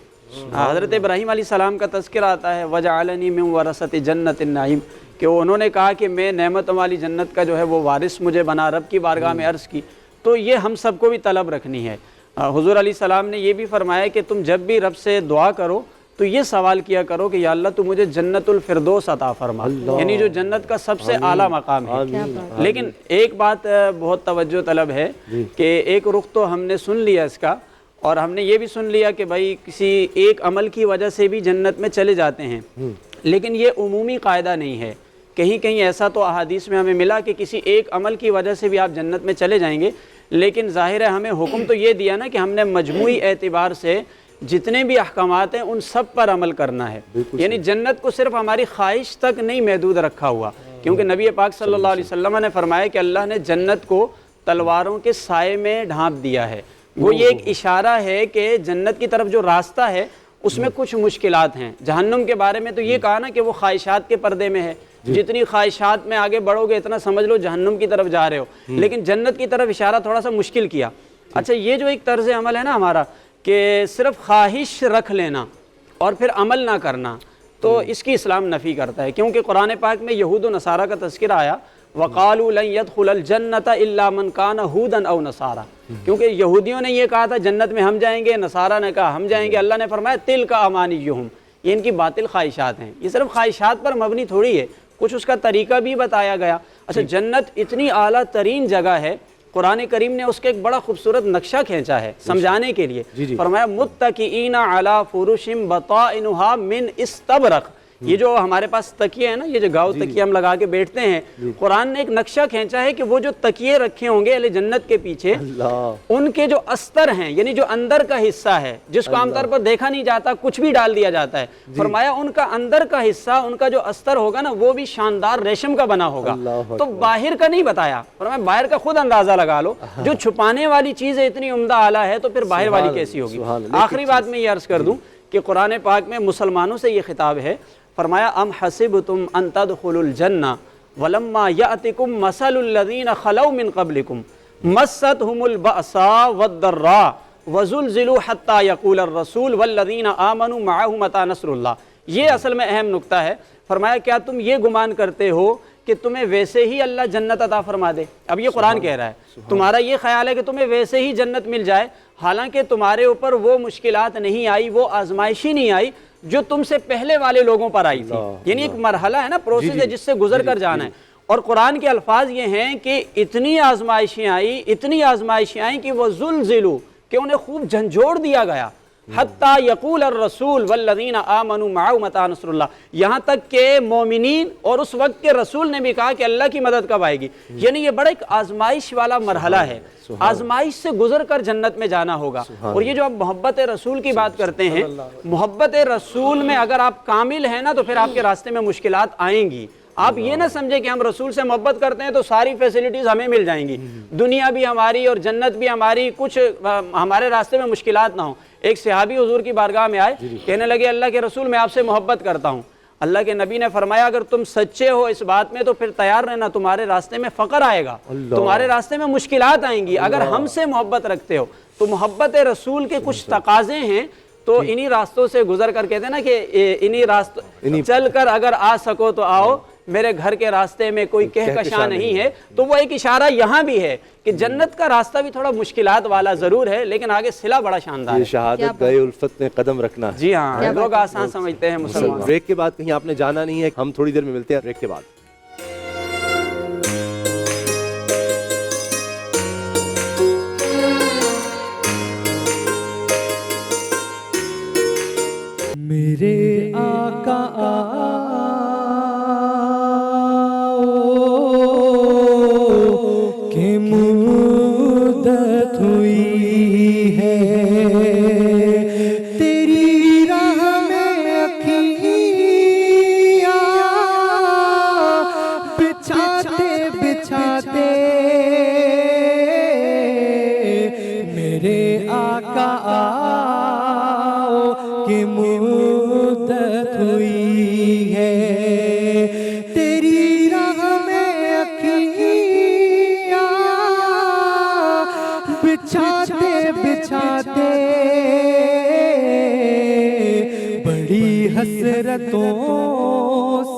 حضرت ابراہیم علیہ السلام کا تذکرہ آتا ہے وَجَعَلَنِي مِن وَرَثَةِ جَنَّةِ النَّعِيمِ، کہ انہوں نے کہا کہ میں نعمتوں والی جنت کا جو ہے وہ وارث مجھے بنا، رب کی بارگاہ میں عرض کی۔ تو یہ ہم سب کو بھی طلب رکھنی ہے۔ حضور علیہ السلام نے یہ بھی فرمایا کہ تم جب بھی رب سے دعا کرو تو یہ سوال کیا کرو کہ یا اللہ تو مجھے جنت الفردوس عطا فرما، یعنی جو جنت کا سب سے اعلیٰ مقام ہے۔ لیکن ایک بات بہت توجہ طلب ہے کہ ایک رخ تو ہم نے سن لیا اس کا، اور ہم نے یہ بھی سن لیا کہ بھائی کسی ایک عمل کی وجہ سے بھی جنت میں چلے جاتے ہیں، لیکن یہ عمومی قاعدہ نہیں ہے۔ کہیں کہیں ایسا تو احادیث میں ہمیں ملا کہ کسی ایک عمل کی وجہ سے بھی آپ جنت میں چلے جائیں گے، لیکن ظاہر ہے ہمیں حکم تو یہ دیا نا کہ ہم نے مجموعی اعتبار سے جتنے بھی احکامات ہیں ان سب پر عمل کرنا ہے، یعنی جنت کو صرف ہماری خواہش تک نہیں محدود رکھا ہوا، کیونکہ نبی پاک صلی اللہ علیہ وسلم نے فرمایا کہ اللہ نے جنت کو تلواروں کے سائے میں ڈھانپ دیا ہے۔ وہ یہ ایک اشارہ ہے کہ جنت کی طرف جو راستہ ہے اس میں کچھ مشکلات ہیں۔ جہنم کے بارے میں تو یہ کہا نا کہ وہ خواہشات کے پردے میں ہے، جتنی خواہشات میں آگے بڑھو گے اتنا سمجھ لو جہنم کی طرف جا رہے ہو، لیکن جنت کی طرف اشارہ تھوڑا سا مشکل کیا۔ اچھا، یہ جو ایک طرز عمل ہے نا ہمارا کہ صرف خواہش رکھ لینا اور پھر عمل نہ کرنا، تو اس کی اسلام نفی کرتا ہے، کیونکہ قرآن پاک میں یہود و نصارہ کا تذکرہ آیا وَقَالُوا لَن يَدْخُلَ الْجَنَّةَ إِلَّا مَنْ كَانَ هُودًا أَوْ نَصَارَىٰ، کیونکہ یہودیوں نے یہ کہا تھا جنت میں ہم جائیں گے، نصارہ نے کہا ہم جائیں گے، اللہ نے فرمایا تِلْكَ أَمَانِيُّهُمْ، یہ ان کی باطل خواہشات ہیں، یہ صرف خواہشات پر مبنی تھوڑی ہے، کچھ اس کا طریقہ بھی بتایا گیا۔ اچھا، جنت اتنی اعلیٰ ترین جگہ ہے، قرآن کریم نے اس کے ایک بڑا خوبصورت نقشہ کھینچا ہے سمجھانے کے لیے، فرمایا متکئین علی فرش بطائنها من استبرق، یہ جو ہمارے پاس تکیے ہیں نا، یہ جو گاؤ تکیے ہم لگا کے بیٹھتے ہیں، قرآن نے ایک نقشہ کھینچا ہے کہ وہ جو تکیے رکھے ہوں گے اہل جنت کے پیچھے، ان کے جو استر ہیں یعنی جو اندر کا حصہ ہے جس کو عام طور پر دیکھا نہیں جاتا، کچھ بھی ڈال دیا جاتا ہے، فرمایا ان کا اندر کا حصہ، ان کا جو استر ہوگا نا وہ بھی شاندار ریشم کا بنا ہوگا، تو باہر کا نہیں بتایا، فرمایا باہر کا خود اندازہ لگا لو، جو چھپانے والی چیز اتنی عمدہ اعلیٰ ہے تو پھر باہر والی کیسی ہوگی۔ آخری بات میں یہ عرض کر دوں کہ قرآن پاک میں مسلمانوں سے یہ خطاب ہے، فرمایا ام حسبتم ان تدخلوا الجنہ ولما یأتکم مثل الذین خلو من قبلکم مستهم البأساء والضراء وزلزلوا حتى یقول الرسول والذین آمنوا معه متى نصر اللہ۔ یہ اصل میں اہم نکتہ ہے، فرمایا کیا تم یہ گمان کرتے ہو کہ تمہیں ویسے ہی اللہ جنت عطا فرما دے؟ اب یہ قرآن کہہ رہا ہے، تمہارا یہ خیال ہے کہ تمہیں ویسے ہی جنت مل جائے، حالانکہ تمہارے اوپر وہ مشکلات نہیں آئی، وہ آزمائشی نہیں آئی جو تم سے پہلے والے لوگوں پر آئی تھی، یعنی ایک مرحلہ ہے نا، پروسیس ہے جس سے گزر کر جانا ہے، اور قرآن کے الفاظ یہ ہیں کہ اتنی آزمائشیں آئیں کہ وہ زلزلوا، کہ انہیں خوب جھنجھوڑ دیا گیا، حتیٰ یقول الرسول والذین آمنوا معه متى نصر اللہ، یہاں تک کہ مومنین اور اس وقت کے رسول نے بھی کہا کہ اللہ کی مدد کب آئے گی، یعنی یہ بڑا ایک آزمائش والا مرحلہ ہے، آزمائش سے گزر کر جنت میں جانا ہوگا۔ اور یہ جو آپ محبت رسول کی بات کرتے ہیں، محبت رسول میں اگر آپ کامل ہیں نا تو پھر آپ کے راستے میں مشکلات آئیں گی۔ آپ یہ نہ سمجھیں کہ ہم رسول سے محبت کرتے ہیں تو ساری فیسلٹیز ہمیں مل جائیں گی، دنیا بھی ہماری اور جنت بھی ہماری، کچھ ہمارے راستے میں مشکلات نہ ہوں۔ ایک صحابی حضور کی بارگاہ میں آئے، کہنے لگے اللہ کے رسول میں آپ سے محبت کرتا ہوں۔ اللہ کے نبی نے فرمایا اگر تم سچے ہو اس بات میں تو پھر تیار رہنا، تمہارے راستے میں فقر آئے گا، تمہارے راستے میں مشکلات آئیں گی، اگر ہم سے محبت رکھتے ہو تو محبت رسول کے کچھ تقاضے ہیں، تو انہی راستوں سے گزر کر کہتے ہیں نا کہ انہی راستوں چل کر اگر آ سکو تو آؤ، میرے گھر کے راستے میں کوئی کہکشاں نہیں ہے، تو وہ ایک اشارہ یہاں بھی ہے کہ جنت کا راستہ بھی تھوڑا مشکلات والا ضرور ہے، لیکن آگے صلہ بڑا شاندار ہے۔ شہادت گئے الفت میں قدم رکھنا، جی ہاں، لوگ آسان سمجھتے ہیں مسلمان۔ بریک کے بعد کہیں آپ نے جانا نہیں ہے، ہم تھوڑی دیر میں ملتے ہیں بریک کے بعد۔ میرے آقا کہ مدت ہوئی ہے بچھاتے میرے آقا آؤ کہ مدت ہوئی ہے تیری راہ میں اکھیاں بچھاتے بچھاتے بڑی حسرتوں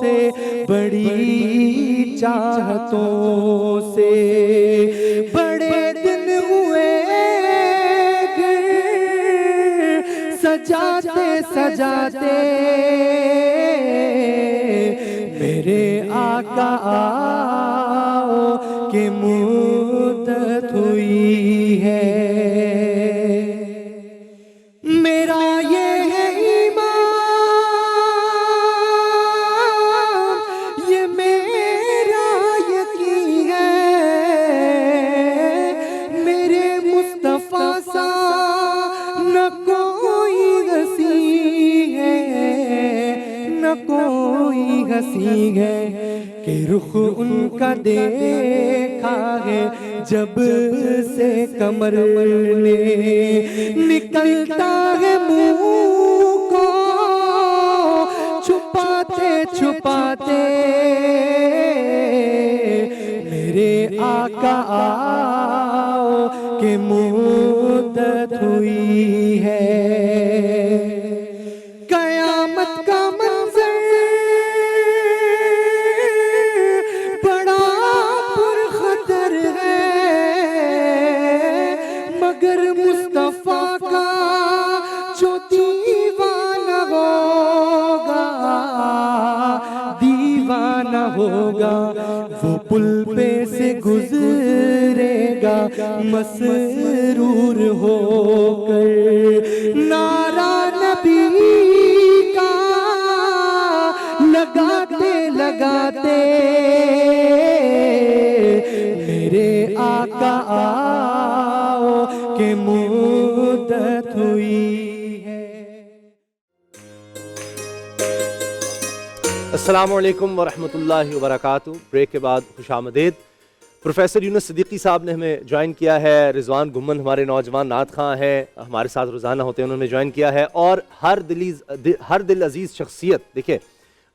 سے بڑی چاہتوں سے بڑے دن ہوئے گھر سجاتے سجاتے میرے آقا آؤ کہ مدت ہوئی ہے میرا یہ ہے ایمان یہ میرا یقین ہے میرے مصطفیٰ سا نہ کوئی ہنسی ہے نہ کوئی ہنسی ہے کہ رخ ان کا دیکھا ہے جب سے کمر نے نکلتا ہے منہ کو چھپاتے چھپاتے میرے آقا آؤ کہ مدت ہوئی ہے قیامت کا منظر بڑا پرخطر ہے مگر مصطفیٰ کا جو دیوانہ ہوگا دیوانہ ہوگا وہ پل پہ سے گزرے گا مسرور ہو کر نعرہ نبی کا لگاتے لگاتے میرے آقا آؤ کہ مدت ہوئی ہے السلام علیکم ورحمۃ اللہ وبرکاتہ. بریک کے بعد خوش آمدید. پروفیسر یونس صدیقی صاحب نے ہمیں جوائن کیا ہے. رضوان گھمن ہمارے نوجوان نعت خواں ہیں, ہمارے ساتھ روزانہ ہوتے ہیں, انہوں نے جوائن کیا ہے. اور ہر دل عزیز شخصیت, دیکھیں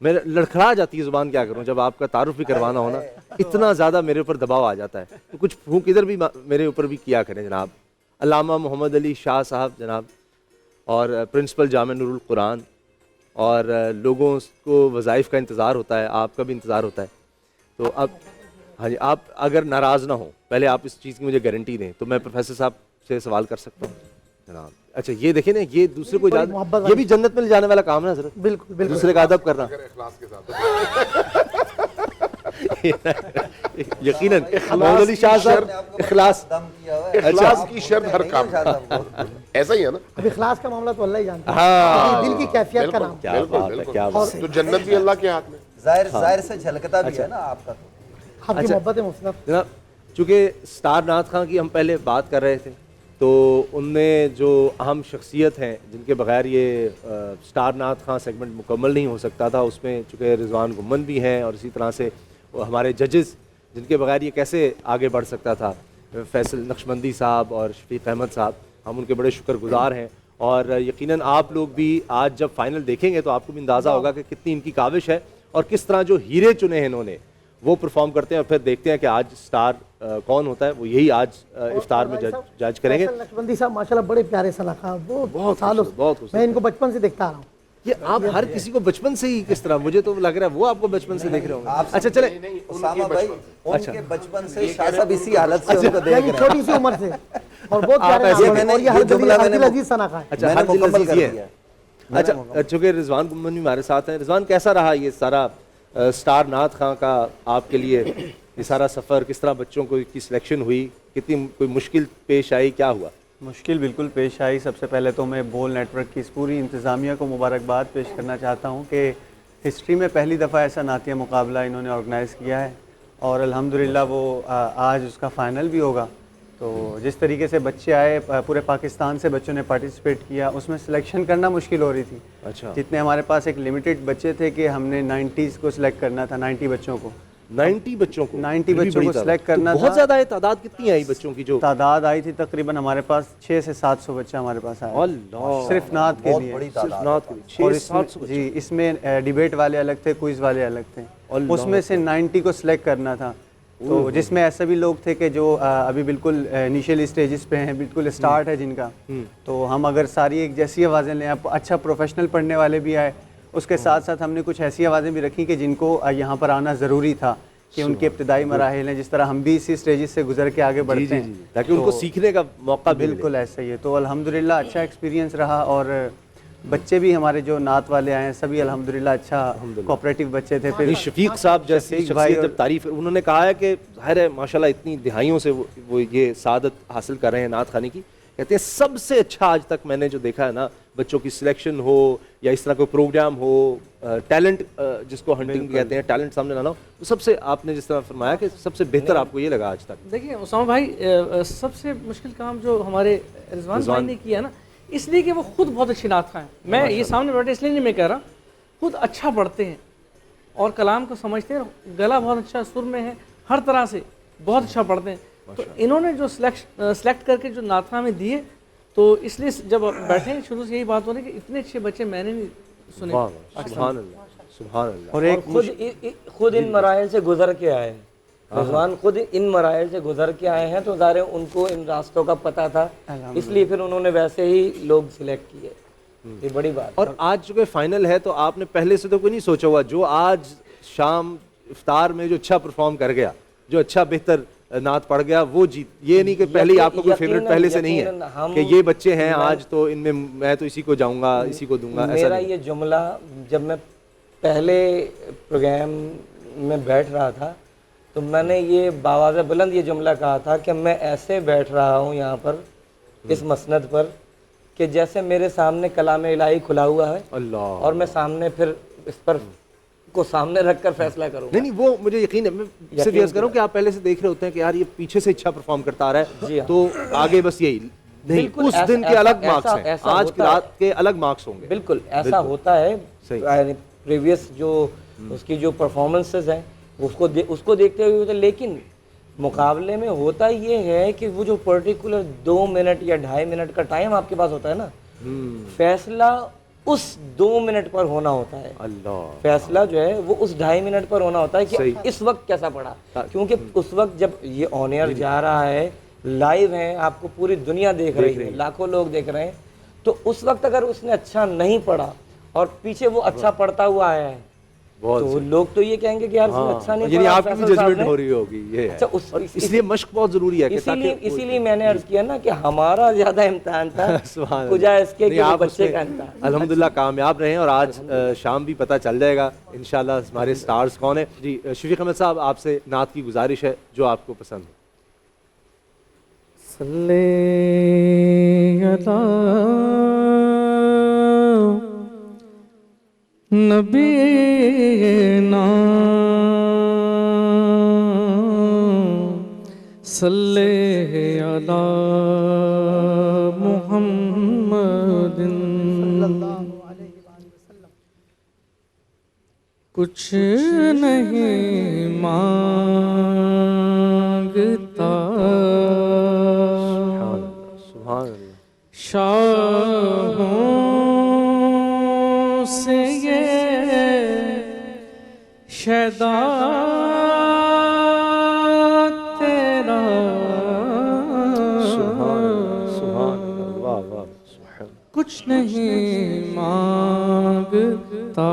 میں لڑکھڑا جاتی ہے زبان, کیا کروں جب آپ کا تعارف بھی کروانا ہونا اتنا زیادہ میرے اوپر دباؤ آ جاتا ہے. تو کچھ پھونک ادھر بھی میرے اوپر بھی کیا کریں جناب. علامہ محمد علی شاہ صاحب جناب, اور پرنسپل جامعہ نور القرآن, اور لوگوں کو وظائف کا انتظار ہوتا ہے, آپ کا بھی انتظار ہوتا ہے. تو اب ہاں جی, آپ اگر ناراض نہ ہوں, پہلے آپ اس چیز کی مجھے گارنٹی دیں تو میں پروفیسر صاحب سے سوال کر سکتا ہوں جناب. اچھا یہ دیکھیں نا, یہ دوسرے کو اجازت, یہ بھی جنت میں لے جانے والا کام ہے حضرت, بالکل بالکل دوسرے کا ادب کرنا یقیناً. محمد علی شاہ صاحب اخلاص کی شرط ہر کام ایسا ہی ہے نا. اب اخلاص کا معاملہ تو اللہ ہی جانتا ہے, ہاں دل کی کیفیت کا نام. کیا بات ہے, کیا بات ہے. تو جنت بھی اللہ کے ہاتھ میں. ظاہر سے جھلکتا بھی ہے نا آپ کا. آپ کی محبت ہے مفتی صاحب. جناب چونکہ سٹار نعت خواں کی ہم پہلے بات کر رہے تھے, تو ان میں جو اہم شخصیت ہیں جن کے بغیر یہ سٹار نعت خواں سیگمنٹ مکمل نہیں ہو سکتا تھا, اس میں چونکہ رضوان گھمن بھی ہیں, اور اسی طرح سے ہمارے ججز جن کے بغیر یہ کیسے آگے بڑھ سکتا تھا, فیصل نقشبندی صاحب اور شفیق احمد صاحب, ہم ان کے بڑے شکر گزار ہیں. اور یقیناً آپ لوگ بھی آج جب فائنل دیکھیں گے تو آپ کو بھی اندازہ ہوگا کہ کتنی ان کی کاوش ہے, اور کس طرح جو ہیرے چنے ہیں انہوں نے وہ پرفارم کرتے ہیں. اور پھر دیکھتے ہیں کہ آج سٹار کون ہوتا ہے, وہ یہی آج افطار میں جج کریں گے. نقشبندی صاحب ماشاءاللہ بڑے پیارے سلاخہ, بہت سالوں میں ان کو بچپن سے دیکھتا آ رہا ہوں. یہ آپ ہر کسی کو بچپن سے ہی کس طرح, مجھے تو لگ رہا ہے وہ آپ کو بچپن سے دیکھ رہے ہوں گے. اچھا چلیں, اسامہ بھائی ان کے بچپن سے شاہ صاحب اسی حالت سے ان کو دیکھ رہے ہیں, چھوٹی سی عمر سے, اور بہت پیارے یہ ہر جملہ میں نے عزیز سلاخہ ہے. اچھا ہر دل عزیز یہ ہے. اچھا چونکہ رضوان گھمن بھی ہمارے ساتھ ہیں, رضوان کیسا رہا یہ سارا سٹار نعت خواں کا آپ کے لیے یہ سارا سفر, کس طرح بچوں کو کی سلیکشن ہوئی, کتنی کوئی مشکل پیش آئی, کیا ہوا؟ مشکل بالکل پیش آئی. سب سے پہلے تو میں بول نیٹ ورک کی اس پوری انتظامیہ کو مبارکباد پیش کرنا چاہتا ہوں کہ ہسٹری میں پہلی دفعہ ایسا نعتیہ مقابلہ انہوں نے آرگنائز کیا ہے, اور الحمدللہ وہ آج اس کا فائنل بھی ہوگا. تو جس طریقے سے بچے آئے, پورے پاکستان سے بچوں نے پارٹیسپیٹ کیا, اس میں سلیکشن کرنا مشکل ہو رہی تھی. اچھا, جتنے ہمارے پاس ایک لمیٹڈ بچے تھے کہ ہم نے 90s کو سلیکٹ کرنا تھا, 90 بچوں کو, 90 بچوں کو 90 بچوں کو سلیکٹ کرنا بہت زیادہ ہے. تعداد کتنی آئی بچوں کی؟ جو تعداد آئی تھی تقریباً ہمارے پاس 600 سے 700 بچہ ہمارے پاس آیا اللہ، صرف نعت کے لیے. صرف نعت کے لیے اور 600-700 جی اس میں ڈیبیٹ والے الگ تھے، کوئز والے الگ تھے. اس میں سے 90 کو سلیکٹ کرنا تھا. تو جس میں ایسے بھی لوگ تھے کہ جو ابھی بالکل انیشیل اسٹیجز پہ ہیں، بالکل اسٹارٹ ہے جن کا. تو ہم اگر ساری ایک جیسی آوازیں لیں، اچھا پروفیشنل پڑھنے والے بھی آئے، اس کے ساتھ ساتھ ہم نے کچھ ایسی آوازیں بھی رکھی کہ جن کو یہاں پر آنا ضروری تھا، کہ ان کے ابتدائی مراحل ہیں، جس طرح ہم بھی اسی اسٹیجز سے گزر کے آگے بڑھتے ہیں تاکہ ان کو سیکھنے کا موقع ملے. بالکل ایسا ہی ہے. تو الحمدللہ اچھا ایکسپیرینس رہا، اور بچے بھی ہمارے جو نعت والے آئے ہیں سبھی الحمدللہ اچھا کوآپریٹو بچے تھے. پھر شفیق صاحب جیسے شخصیت جب تعریف انہوں نے کہا ہے کہ ظاہر ہے ماشاءاللہ اتنی دہائیوں سے وہ یہ سعادت حاصل کر رہے ہیں نعت خوانی کی. کہتے ہیں سب سے اچھا آج تک میں نے جو دیکھا ہے نا، بچوں کی سلیکشن ہو یا اس طرح کوئی پروگرام ہو، ٹیلنٹ جس کو ہنٹنگ بھی کہتے ہیں، ٹیلنٹ سامنے لانا ہو، تو سب سے آپ نے جس طرح فرمایا کہ سب سے بہتر آپ کو یہ لگا آج تک. دیکھیے اسامہ بھائی، سب سے مشکل کام جو ہمارے رضوان بھائی نے کیا نا، اس لیے کہ وہ خود بہت اچھی نعت خواں ہیں. میں یہ سامنے بیٹھے اس لیے نہیں میں کہہ رہا، خود اچھا پڑھتے ہیں اور کلام کو سمجھتے ہیں، گلا بہت اچھا سر میں ہے، ہر طرح سے بہت اچھا پڑھتے ہیں. تو انہوں نے جو سلیکٹ کر کے جو نعت خواں میں دیے، تو اس لیے جب بیٹھے شروع سے یہی بات ہو رہی کہ اتنے اچھے بچے میں نے نہیں سنے. سبحان اللہ، سبحان اللہ. اور خود ان مراحل سے گزر کے آئے ہیں رضوان، خود ان مراحل سے گزر کے آئے ہیں، تو ظاہر ہے ان کو ان راستوں کا پتہ تھا، اس لیے پھر انہوں نے ویسے ہی لوگ سلیکٹ کیے. یہ بڑی بات. اور آج جو کہ فائنل ہے تو آپ نے پہلے سے تو کوئی نہیں سوچا ہوا، جو آج شام افطار میں جو اچھا پرفارم کر گیا، جو اچھا بہتر نعت پڑھ گیا، وہ جیت. یہ نہیں کہ پہلے آپ کو کوئی فیوریٹ پہلے سے نہیں ہے کہ یہ بچے ہیں آج تو ان میں تو اسی کو جاؤں گا، اسی کو دوں گا. میرا یہ جملہ جب میں پہلے پروگرام میں بیٹھ رہا تھا تو میں نے یہ باواز بلند یہ جملہ کہا تھا کہ میں ایسے بیٹھ رہا ہوں یہاں پر اس مسند پر کہ جیسے میرے سامنے کلام الہی کھلا ہوا ہے اللہ، اور میں سامنے پھر اس پر کو سامنے رکھ کر فیصلہ کروں. نہیں وہ مجھے یقین ہے. میں صرف عرض کروں کہ آپ پہلے سے دیکھ رہے ہوتے ہیں کہ یار یہ پیچھے سے اچھا پرفارم کرتا آ رہا ہے، تو آگے بس یہی نہیں، اس دن کے الگ مارکس ہیں، آج کی رات کے الگ مارکس ہوں گے. بالکل ایسا ہوتا ہے. پریویس جو اس کی جو پرفارمنسز ہیں اس کو دیکھتے ہوئے ہوتے، لیکن مقابلے میں ہوتا یہ ہے کہ وہ جو پرٹیکولر 2 منٹ یا 2.5 منٹ کا ٹائم آپ کے پاس ہوتا ہے نا، فیصلہ اس 2 منٹ پر ہونا ہوتا ہے. اللہ، فیصلہ جو ہے وہ اس 2.5 منٹ پر ہونا ہوتا ہے کہ اس وقت کیسا پڑا. کیونکہ اس وقت جب یہ آن ایئر جا رہا ہے، لائیو ہیں، آپ کو پوری دنیا دیکھ رہی ہے، لاکھوں لوگ دیکھ رہے ہیں، تو اس وقت اگر اس نے اچھا نہیں پڑھا اور پیچھے وہ اچھا پڑھتا ہوا آیا ہے تو لوگ تو یہ کہیں گے کہ یار اس نے اچھا نہیں پڑھا. یعنی آپ کی بھی ججمنٹ ہو رہی ہوگی. یہ ہے اس لیے مشق بہت ضروری ہے. اسی لیے میں نے عرض کیا نا کہ ہمارا زیادہ امتحان تھا کجا اس کے کہ بچے کا امتحان. الحمدللہ کامیاب رہیں، اور آج شام بھی پتہ چل جائے گا انشاءاللہ ہمارے سٹارز کون ہیں. جی شفیق احمد صاحب، آپ سے نعت کی گزارش ہے جو آپ کو پسند ہے. نبینا صلی علی محمد کچھ نہیں مانگتا شاہوں سے یہ شیدا تیرا کچھ نہیں مانگتا،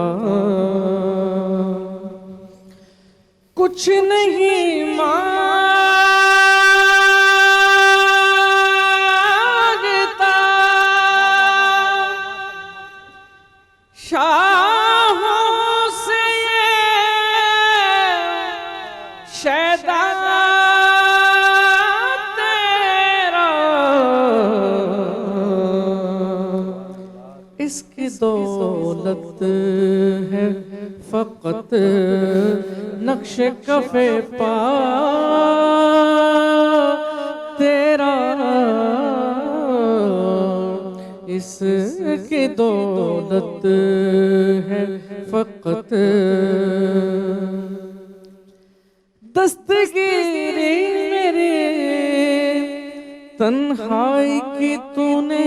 کچھ نہیں مانگتا شاہوں سے شیدا تیرا، اس کی دولت ہے فقط نقش کف پا تیرا، اس کی دولت ہے فقط تنہائی کی تو نے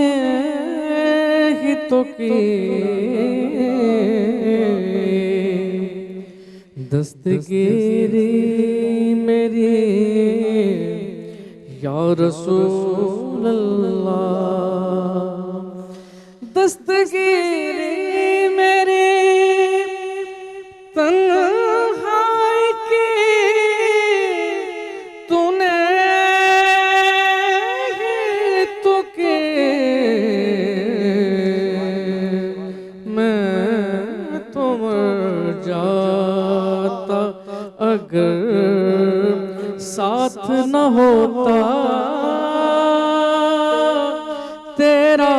ہی تو کی، دستگیری میری یا رسول اللہ، دستگیری میری تنہائی کی تو نے ہی تو کی، میں تو مر جاتا اگر ساتھ نہ ہوتا تیرا،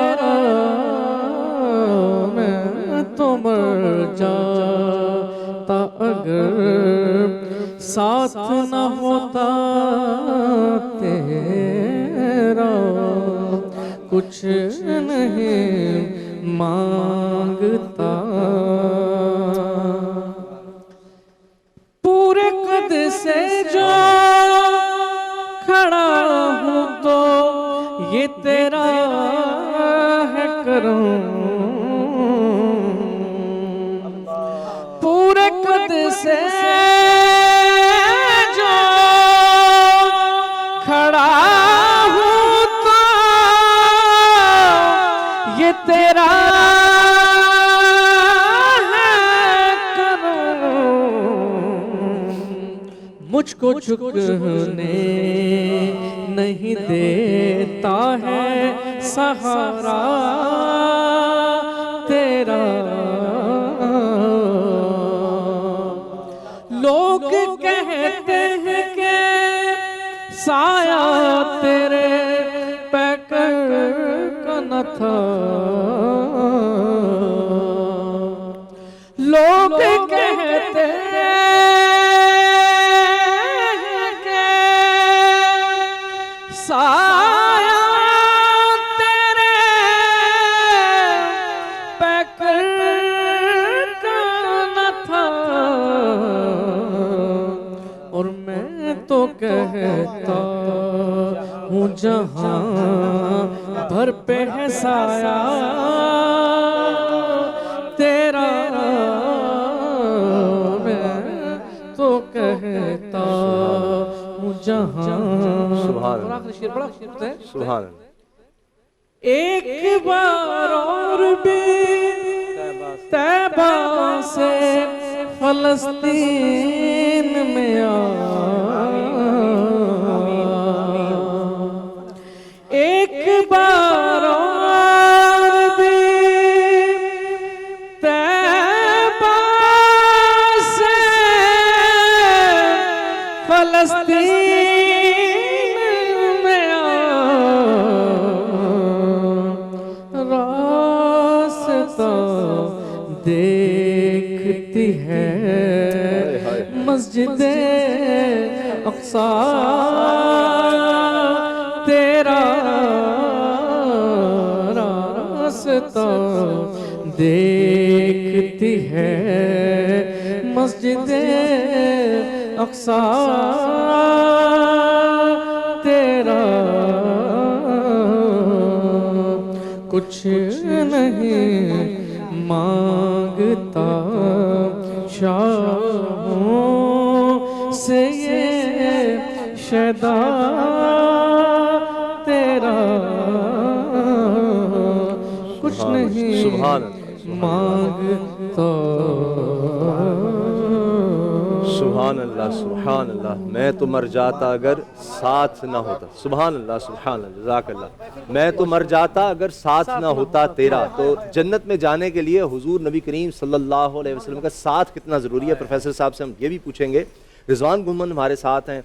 میں تو مر جاتا اگر ساتھ نہ ہوتا تیرا، کچھ نہیں مانگتا، پورے قد سے جو کھڑا ہوں تو یہ تیرا ہے کرم، پورے قد سے جو کھڑا ہوں تو یہ تیرا مجھ کو جھکنے نہیں دیتا ہے سہارا تیرا، لوگ کہتے ہیں کہ سایہ تیرے پیکر کا نہ تھا، لوگ کہتے ہیں سایہ تیرے پیکر کا نہ تھا، اور میں تو کہتا ہوں جہاں بھر پہ ہے سایہ تیرا، میں تو کہتا ہوں جہاں سبحان اللہ، ایک بار اور بھی طیبہ سے فلسطین میں آ، ایک بار اور بھی طیبہ سے فلسطین میں آ، راستہ دیکھتی ہے مسجد اقصیٰ تیرا، راستہ دیکھتی ہے مسجد اقصیٰ تیرا، کچھ نہیں مانگتا شاہوں سے یہ شیدا تیرا، کچھ نہیں مانگتا، سبحان اللہ سبحان اللہ، میں تو مر جاتا اگر ساتھ نہ ہوتا، سبحان اللہ سبحان اللہ، جزاک اللہ، میں تو مر جاتا اگر ساتھ نہ ہوتا تیرا۔ تو جنت میں جانے کے لیے حضور نبی کریم صلی اللہ علیہ وسلم کا ساتھ کتنا ضروری ہے، پروفیسر صاحب سے ہم یہ بھی پوچھیں گے۔ رضوان گھمن ہمارے ساتھ ہیں،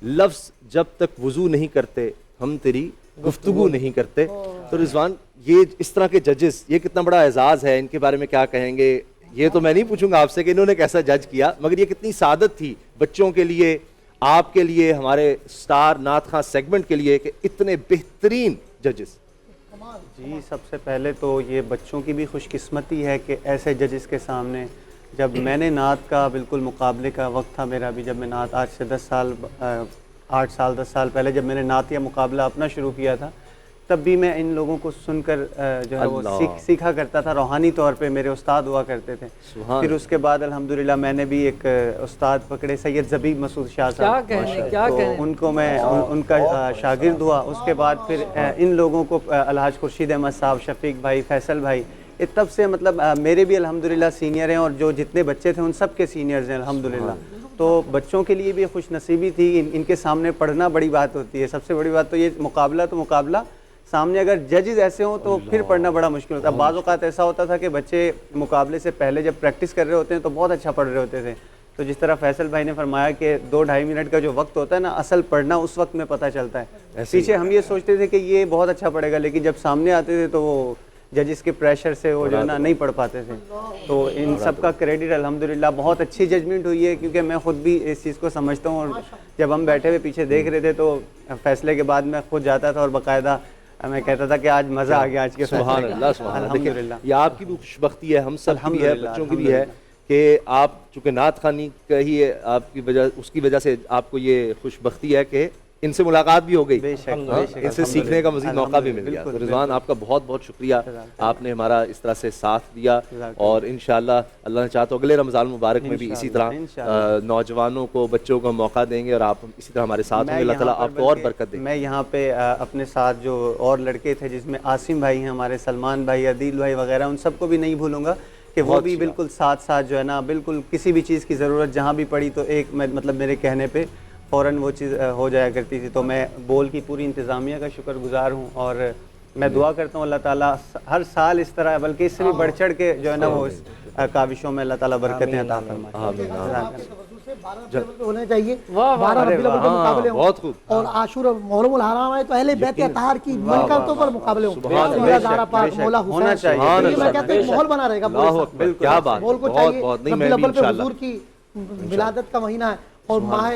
لفظ جب تک وضو نہیں کرتے ہم تیری گفتگو نہیں کرتے، تو رضوان یہ اس طرح کے ججز، یہ کتنا بڑا اعزاز ہے، ان کے بارے میں کیا کہیں گے؟ یہ تو میں نہیں پوچھوں گا آپ سے کہ انہوں نے کیسا جج کیا، مگر یہ کتنی سعادت تھی بچوں کے لیے، آپ کے لیے، ہمارے سٹار نعت خواں سیگمنٹ کے لیے کہ اتنے بہترین ججز۔ جی سب سے پہلے تو یہ بچوں کی بھی خوش قسمتی ہے کہ ایسے ججز کے سامنے، جب میں نے نعت کا بالکل مقابلے کا وقت تھا میرا بھی، جب میں نعت آج سے 10 سال 8 سال 10 سال پہلے جب میں نے نعتیہ مقابلہ اپنا شروع کیا تھا، تب بھی میں ان لوگوں کو سن کر جو ہے وہ سیکھا کرتا تھا، روحانی طور پہ میرے استاد ہوا کرتے تھے۔ پھر اس کے بعد الحمدللہ میں نے بھی ایک استاد پکڑے، سید زبیب مسعود شاہ صاحب، تو ان کو میں ان کا شاگرد ہوا۔ اس کے بعد پھر ان لوگوں کو الحاج خورشید احمد صاحب، شفیق بھائی، فیصل بھائی، یہ تب سے مطلب میرے بھی الحمدللہ سینئر ہیں، اور جو جتنے بچے تھے ان سب کے سینئرز ہیں الحمدللہ۔ تو بچوں کے لیے بھی خوش نصیبی تھی، ان کے سامنے پڑھنا بڑی بات ہوتی ہے۔ سب سے بڑی بات تو یہ مقابلہ سامنے اگر ججز ایسے ہوں تو پھر پڑھنا بڑا مشکل ہوتا ہے۔ بعض اوقات ایسا ہوتا تھا کہ بچے مقابلے سے پہلے جب پریکٹس کر رہے ہوتے ہیں تو بہت اچھا پڑھ رہے ہوتے تھے، تو جس طرح فیصل بھائی نے فرمایا کہ 2-2.5 منٹ کا جو وقت ہوتا ہے نا، اصل پڑھنا اس وقت میں پتہ چلتا ہے۔ پیچھے ہم یہ سوچتے تھے کہ یہ بہت اچھا پڑھے گا، لیکن جب سامنے آتے تھے تو وہ ججز کے پریشر سے وہ جو ہے نا نہیں پڑھ پاتے تھے۔ تو ان سب کا کریڈٹ الحمدللہ، بہت اچھی ججمنٹ ہوئی ہے، کیونکہ میں خود بھی اس چیز کو سمجھتا ہوں، اور جب ہم بیٹھے ہوئے پیچھے دیکھ رہے تھے تو فیصلے کے بعد میں خود جاتا تھا اور باقاعدہ میں کہتا تھا کہ آج مزہ آ گیا آج کے فیصلے۔ سبحان اللہ، سبحان اللہ۔ الحمدللہ یہ آپ کی بھی خوش بختی ہے، ہم سب کی بھی ہے، بچوں کی بھی ہے کہ آپ چونکہ نعت خوانی کا ہی آپ کی وجہ، اس کی وجہ سے آپ کو یہ خوش بختی ہے کہ ان سے ملاقات بھی ہو گئی، ان سے سیکھنے کا مزید موقع بھی مل گیا۔ تو رضوان آپ کا بہت بہت شکریہ، آپ نے ہمارا اس طرح سے ساتھ دیا، اور انشاءاللہ اللہ نے چاہا تو اگلے رمضان مبارک میں بھی اسی طرح نوجوانوں کو، بچوں کو موقع دیں گے، اور آپ اسی طرح ہمارے ساتھ ہوں گے۔ اللہ تعالیٰ آپ کو اور برکت دے۔ میں یہاں پہ اپنے ساتھ جو اور لڑکے تھے، جس میں عاصم بھائی ہیں ہمارے، سلمان بھائی، عدیل بھائی وغیرہ، ان سب کو بھی نہیں بھولوں گا کہ وہ بھی بالکل ساتھ جو ہے نا، بالکل کسی بھی چیز کی ضرورت جہاں بھی پڑی تو ایک مطلب میرے کہنے پہ فوراً وہ چیز ہو جایا کرتی تھی۔ تو میں بول کی پوری انتظامیہ کا شکر گزار ہوں، اور میں دعا کرتا ہوں اللہ تعالیٰ ہر سال اس طرح بلکہ اس سے بھی بڑھ چڑھ کے جو ہے نا وہ کاوشوں میں اللہ تعالیٰ برکتیں عطا فرمائے۔ ہونے چاہیے 12 ربیع الاول کے مقابلے ہوں، اور عاشورہ محرم الحرام ہے تو اہل بیت اطہار کی منقبتوں پر مقابلے ہوں، مولا زہرا پاک، مولا حسین، میں کہتا ہوں ایک ماحول بنا رہے گا، کیا بات، ماحول کو چاہیے۔ ربیع الاول پہ حضور کی ولادت کا مہینہ ہے، اور ماہ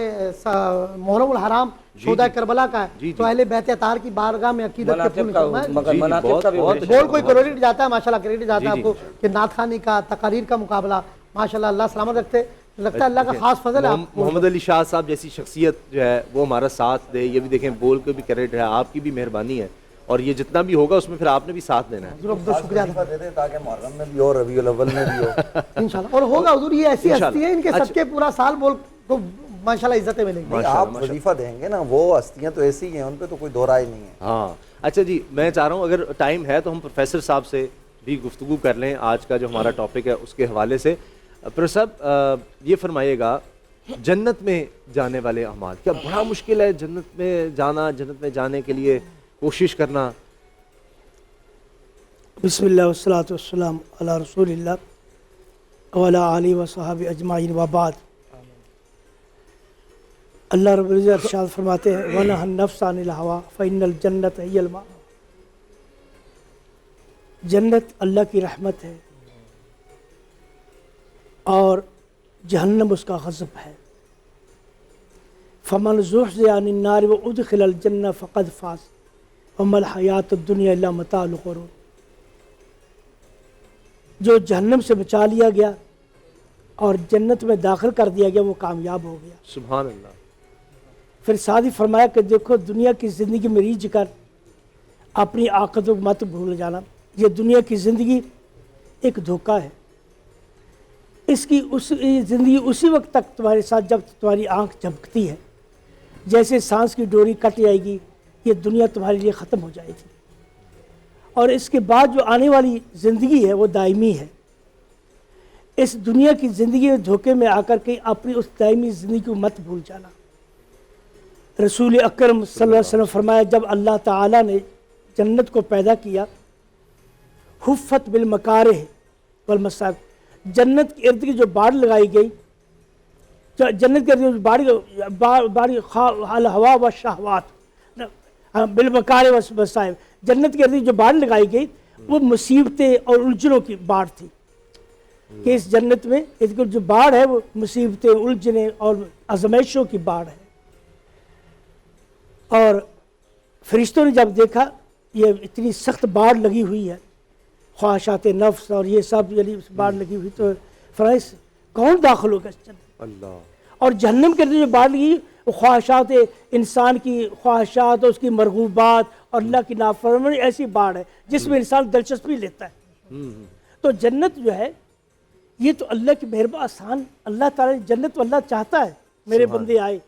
محرم الحرام شہداء کربلا کا ہے، تو اہل بیت اطہار کی بارگاہ میں عقیدت کے پھول بول کوئی کریڈٹ جاتا ہے، ماشاءاللہ کریڈٹ جاتا ہے آپ کو کہ نعت خوانی کا، تقاریر کا مقابلہ، ماشاءاللہ اللہ سلامت رکھتے، لگتا ہے اللہ کا خاص فضل ہے۔ محمد علی شاہ صاحب جیسی شخصیت جو ہے وہ ہمارا ساتھ دے، یہ بھی دیکھیں بول کے بھی کریڈٹ ہے، آپ کی بھی مہربانی ہے، اور یہ جتنا بھی ہوگا اس میں پھر آپ نے بھی ساتھ دینا ہے۔ حضور بہت شکریہ دے دیں تاکہ محرم میں بھی ہو، ربیع الاول میں بھی ہو انشاءاللہ، اور ہوگا حضور۔ یہ ایسی ہستی ہے، ان کے صدقے پورا سال بول کو ماشاءاللہ عزتیں ملیں گی۔ آپ وظیفہ دیں گے نا، وہ ہستیاں تو ایسی ہیں، ان پہ تو کوئی دو رائے نہیں ہے۔ ہاں اچھا جی، میں چاہ رہا ہوں اگر ٹائم ہے تو ہم پروفیسر صاحب سے بھی گفتگو کر لیں آج کا جو ہمارا ٹاپک ہے اس کے حوالے سے۔ پروفیسر صاحب یہ فرمائیے گا، جنت میں جانے والے اعمال، کیا بڑا مشکل ہے جنت میں جانا، جنت میں جانے کے لیے کوشش کرنا؟ بسم اللہ والصلاۃ والسلام علی رسول اللہ وعلی آلہ وصحبہ اجمعین وبعد۔ اللہ رب العزت ارشاد فرماتے ہیں وَنَهَى النَّفْسَ عَنِ الْهَوَىٰ فَإِنَّ الْجَنَّةَ هِيَ الْمَأْوَىٰ۔ جنت اللہ کی رحمت ہے اور جہنم اس کا غضب ہے۔ فَمَنْ زُحْزِحَ عَنِ النَّارِ وَأُدْخِلَ الْجَنَّةَ فَقَدْ فَازَ وَمَا الْحَيَاةُ الدُّنْيَا إِلَّا مَتَاعُ الْغُرُورِ۔ جو جہنم سے بچا لیا گیا اور جنت میں داخل کر دیا گیا وہ کامیاب ہو گیا۔ سبحان اللہ۔ پھر ساتھ ہی فرمایا کہ دیکھو دنیا کی زندگی میں ریجھ کر اپنی آخرت کو مت بھول جانا، یہ دنیا کی زندگی ایک دھوکہ ہے، اس کی زندگی اسی وقت تک تمہارے ساتھ جب تمہاری آنکھ جھپکتی ہے، جیسے سانس کی ڈوری کٹ جائے گی یہ دنیا تمہارے لیے ختم ہو جائے گی، اور اس کے بعد جو آنے والی زندگی ہے وہ دائمی ہے۔ اس دنیا کی زندگی میں دھوکے میں آ کر کے اپنی اس دائمی زندگی کو مت بھول جانا۔ رسول اکرم صلی اللہ علیہ وسلم فرمایا جب اللہ تعالیٰ نے جنت کو پیدا کیا، حفت بالمکارہ والمصائب، جنت کے ارد گرد جو باڑ لگائی گئی، جنت کے ارد گرد باڑ الہوا و شہوات بالمکارہ والمصائب، جنت کے ارد گرد جو باڑ لگائی گئی وہ مصیبتیں اور الجھنوں کی باڑ تھی، کہ اس جنت میں ارد گرد جو باڑ ہے وہ مصیبتیں، الجھنیں اور آزمائشوں کی باڑ ہے۔ اور فرشتوں نے جب دیکھا یہ اتنی سخت باڑ لگی ہوئی ہے، خواہشات نفس اور یہ سب یعنی اس باڑ لگی ہوئی، تو فرائض کون داخل ہوگا اس جنت؟ اللہ۔ اور جہنم کے اندر جو بات لگی وہ خواہشات انسان کی خواہشات اور اس کی مرغوبات اور اللہ کی نافرمانی ایسی باڑ ہے جس میں انسان دلچسپی لیتا ہے. تو جنت جو ہے یہ تو اللہ کی مہربان آسان, اللہ تعالیٰ جنت تو اللہ چاہتا ہے میرے بندے آئے,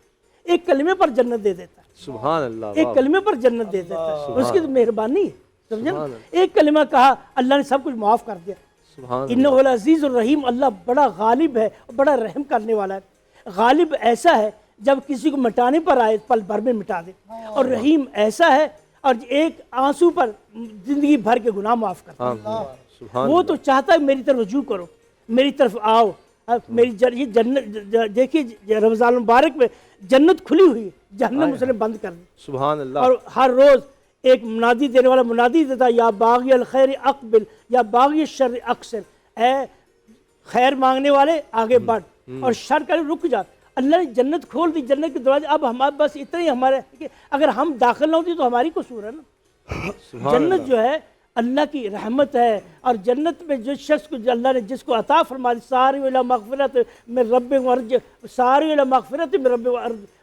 ایک کلمے پر جنت دے دیتا ہے. سبحان اللہ, ایک کلمے پر جنت دے دیتا ہے, اس کی تو مہربانی ہے, سمجھا. ایک کلمہ کہا اللہ نے سب کچھ معاف کر دیا. انہ العزیز الرحیم, اللہ بڑا غالب ہے, بڑا رحم کرنے والا ہے. غالب ایسا ہے جب کسی کو مٹانے پر آئے پل بھر میں مٹا دے, اور رحیم ایسا ہے اور ایک آنسو پر زندگی بھر کے گناہ معاف کرتا ہے. وہ تو چاہتا ہے میری طرف رجوع کرو, میری طرف آؤ. میری جنت دیکھیے رمضان مبارک میں جنت کھلی ہوئی, جہنم اس نے بند کر دی. سبحان اللہ. اور ہر روز ایک منادی دینے والا منادی دیتا, یا باغی الخیر اقبل یا باغی الشر اقصر, اے خیر مانگنے والے آگے بڑھ اور شر کرے رک جا. اللہ نے جنت کھول دی, جنت کے دروازے. اب ہمارے بس اتنا ہی ہمارے کہ اگر ہم داخل نہ ہوتی تو ہماری قصور ہے نا. جنت جو ہے اللہ کی رحمت ہے, اور جنت میں جو شخص کو اللہ نے جس کو عطا فرما دی, ساری الی مغفرت میں رب ورج, ساری الی مغفرت میں رب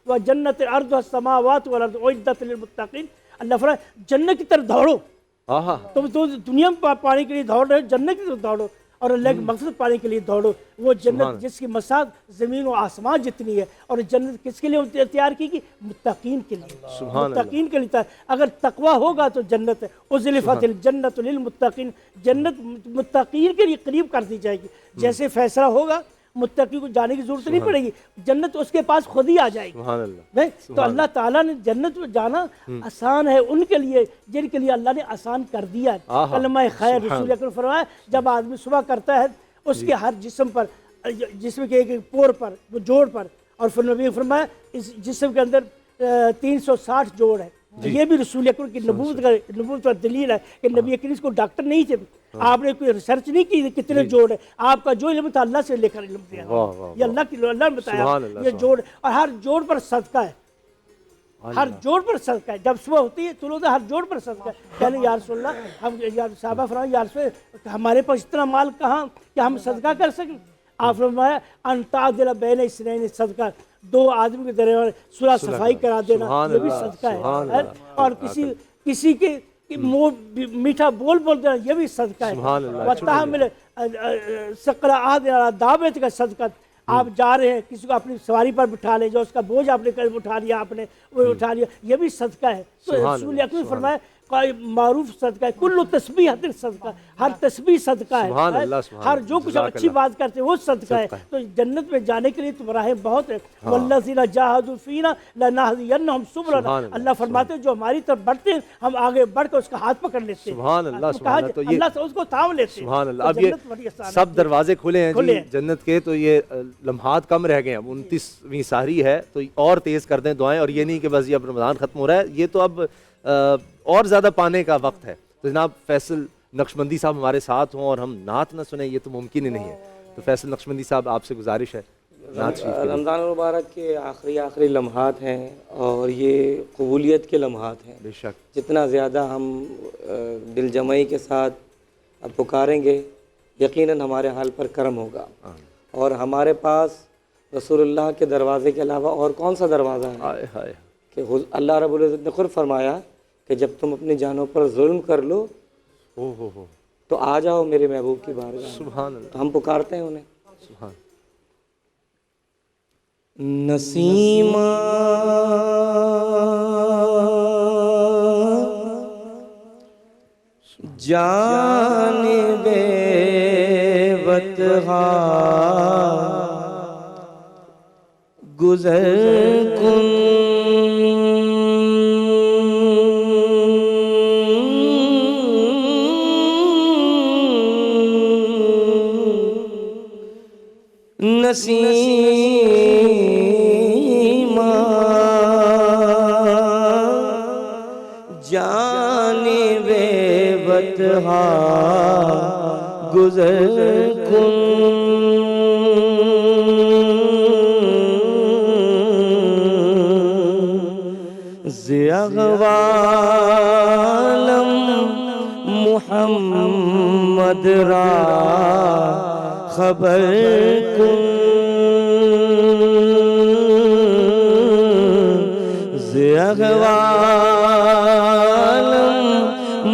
و جنت ارض السماوات والارض اعدت للمتقین. اللہ فرمایا جنت کی طرف دوڑو. تم تو دنیا میں پانے کے لیے دوڑ رہے ہو, جنت کی طرف دوڑو اور اللہ کی مقصد پانے کے لیے دوڑو. وہ جنت جس کی مساحت زمین و آسمان جتنی ہے, اور جنت کس کے لیے تیار کی گئی؟ متقین کے لیے. متقین کے لیے. اگر تقوی ہوگا تو جنت ہے. ازلفت الجنت للمتقین, جنت متقین کے لیے قریب کر دی جائے گی. جیسے فیصلہ ہوگا متقی کو جانے کی ضرورت نہیں پڑے گی, جنت اس کے پاس خود ہی آ جائے گی. تو اللہ تعالیٰ نے جنت میں جانا آسان ہے ان کے لیے جن کے لیے اللہ نے آسان کر دیا ہے. کلمہ خیر رسول اکرم فرمایا جب آدمی صبح کرتا ہے اس کے ہر جسم پر, جسم کے ایک پور پر, وہ جوڑ پر, اور پھر نبی فرمایا اس جسم کے اندر 360 جوڑ ہے. یہ بھی رسول اکرم کی نبوت کا دلیل ہے کہ نبی کریم کو ڈاکٹر نہیں تھے, آپ نے کوئی ریسرچ نہیں کی کتنے جوڑ ہے, آپ کا جو علم تھا اللہ سے لے کر علم دیا, یہ اللہ نے بتایا یہ جوڑ. اور ہر جوڑ پر صدقہ ہے, ہر جوڑ پر صدقہ ہے. جب صبح ہوتی ہے تو ہر جوڑ پر صدقہ ہے. کہنے یا رسول اللہ, ہم صحابہ فرمایا یا رسول اللہ ہمارے پاس اتنا مال کہاں کہ ہم صدقہ کر سکیں. آپ فرمایا ان تعدل بین اثنین صدقہ, دو آدمی کے درمیان صلح صفائی کرا دینا یہ بھی صدقہ ہے. اور کسی کے میٹھا بول دینا یہ بھی صدقہ ہے. وَتَحْمِلُ ثَقْلَ أَحَدٍ عَلَىٰ دَابَتِكَ صدقہ, آپ جا رہے ہیں کسی کو اپنی سواری پر بٹھا لے, جو اس کا بوجھ آپ نے اٹھا لیا, آپ نے وہ اٹھا لیا, یہ بھی صدقہ ہے. تو رسول اکرم فرمایا معروف صدقہ ہے, کل تسبیح صدقہ, ہر تسبیح صدقہ ہے, ہر جو کچھ اچھی بات کرتے ہیں وہ صدقہ ہے. تو جنت میں جانے کے لیے تو راہیں بہت ہیں. وَالَّذِينَ جَاهَدُوا فِينَا لَنَهْدِيَنَّهُمْ سُبُلَنَا, اللہ فرماتے ہیں جو ہماری طرف بڑھتے ہیں ہم آگے بڑھ کر اس کا ہاتھ پکڑ لیتے ہیں. سبحان اللہ, سبحان اللہ. تو یہ اللہ سے اس کو تھام لیتے ہیں. سبحان اللہ. اب یہ سب دروازے کھلے ہیں جی جنت کے, تو یہ لمحات کم رہ گئے ہیں. اب 29ویں سحری ہے تو اور تیز کر دیں دعائیں, اور یہ نہیں کہ بس یہ اب رمضان ختم ہو رہا ہے, یہ تو اب اور زیادہ پانے کا وقت ہے. تو جناب فیصل نقشبندی صاحب ہمارے ساتھ ہوں اور ہم نعت نہ سنیں یہ تو ممکن ہی نہیں ہے. تو فیصل نقشبندی صاحب آپ سے گزارش ہے, رمضان المبارک کے آخری لمحات ہیں اور یہ قبولیت کے لمحات ہیں. بے شک جتنا زیادہ ہم دل جمعی کے ساتھ اب پکاریں گے یقیناً ہمارے حال پر کرم ہوگا. اور ہمارے پاس رسول اللہ کے دروازے کے علاوہ اور کون سا دروازہ ہے کہ اللہ رب العزت نے خود فرمایا کہ جب تم اپنی جانوں پر ظلم کر لو تو آ جاؤ میرے محبوب کی بارگاہ. سبحان اللہ. تو ہم پکارتے ہیں انہیں. سبحان نسیمہ جانب وطہا گزر کن نسیمہ جانب وطہا گزر کن اغوالم محمد را خبر کن احوالم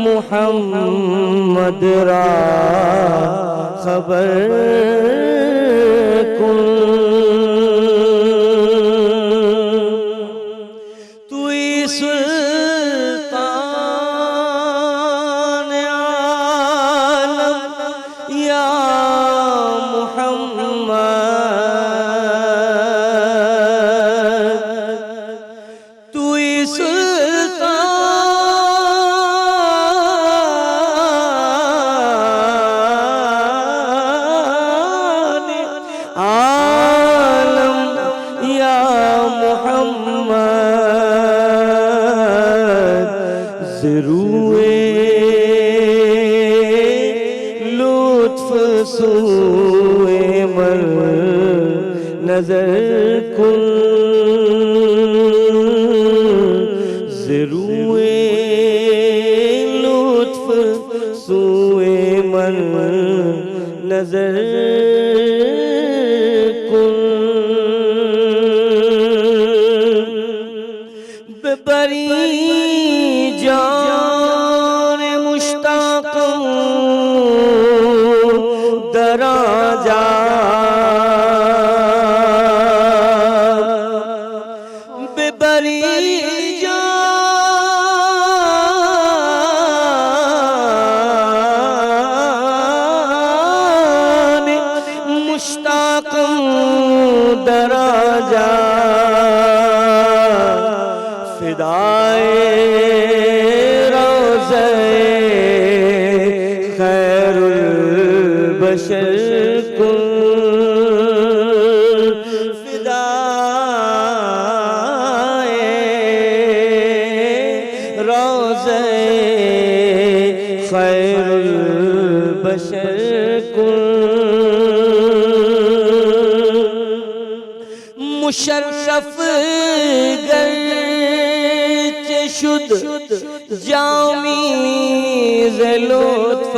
محمد را خبر کن توئی سلطان عالم یا محمد توئی سلطان عالم یا محمد ضروے لطف سوئے مر نظر کن ضروے لطف سوئے مر نظر کن ببری جان مشتاق درا جا ببری جان مشتاق درا جا فدائے روضہ خیر البشر کن فدائے روضہ خیر البشر کن مشرف گرچہ شد جامی ز لطفش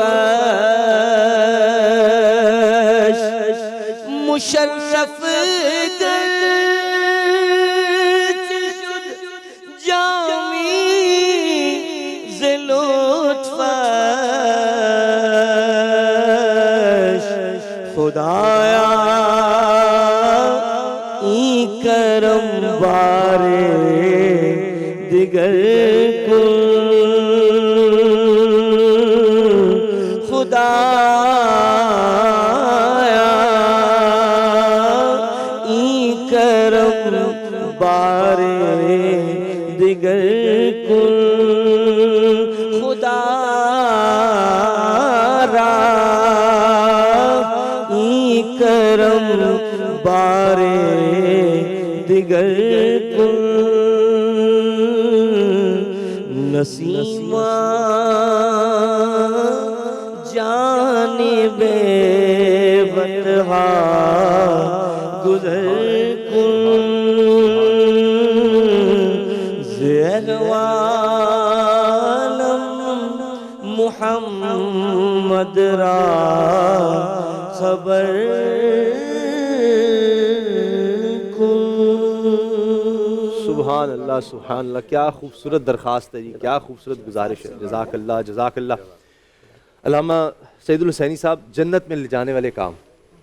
مشرف گرچہ شد جامی ز لطفش خدایا کرم بارے دیگر کن خدایا ای کرم بارے دیگر کن خدا را ای کرم بارے دیگر کن نسیمہ جانب بطحا گزر کن زہوالم محمد را خبر سبحان اللہ سبحان اللہ، کیا خوبصورت درخواست ہے جی، کیا خوبصورت گزارش ہے. جزاک اللہ جزاک اللہ. علامہ سید الحسینی صاحب، جنت میں لے جانے والے کام،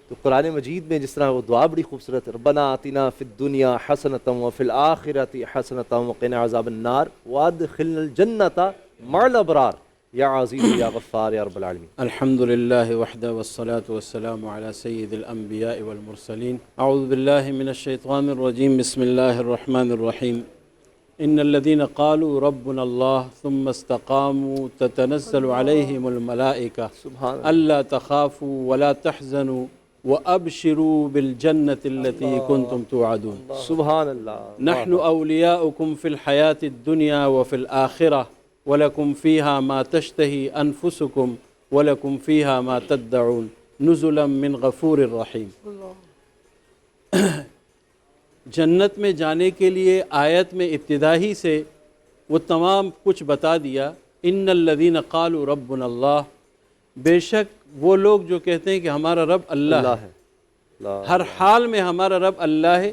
تو قرآن مجید میں جس طرح وہ دعا بڑی خوبصورت ہے، ربنا آتنا فی الدنیا حسنۃ وفی الآخرۃ حسنۃ وقنا عذاب النار وادخلنا الجنۃ مع الابرار یا عزیز یا غفار یا رب العالمین. الحمدللہ وحدہ والصلاة والسلام علی سید الانبیاء والمرسلین. اعوذ باللہ من الشیطان الرجیم. بسم اللہ الرحمن الرحیم. ان الذین قالوا ربنا اللہ ثم استقاموا تتنزل علیہم الملائکہ الا تخافوا ولا تحزنوا وابشروا بالجنة التي كنتم توعدون. سبحان اللہ. نحن اولیاؤکم فی الحیاة الدنیا وفی الآخرہ وَلَكُمْ فِيهَا مَا تَشْتَهِي أَنفُسُكُمْ وَلَكُمْ فِيهَا مَا تَدَّعُونَ نُزُلًا مِّن غَفُورٍ رَحِيمٍ. جنت میں جانے کے لیے آیت میں ابتدائی سے وہ تمام کچھ بتا دیا. ان الذین قالوا ربنا اللہ، بے شک وہ لوگ جو کہتے ہیں کہ ہمارا رب اللہ ہے، ہر حال میں ہمارا رب اللہ ہے.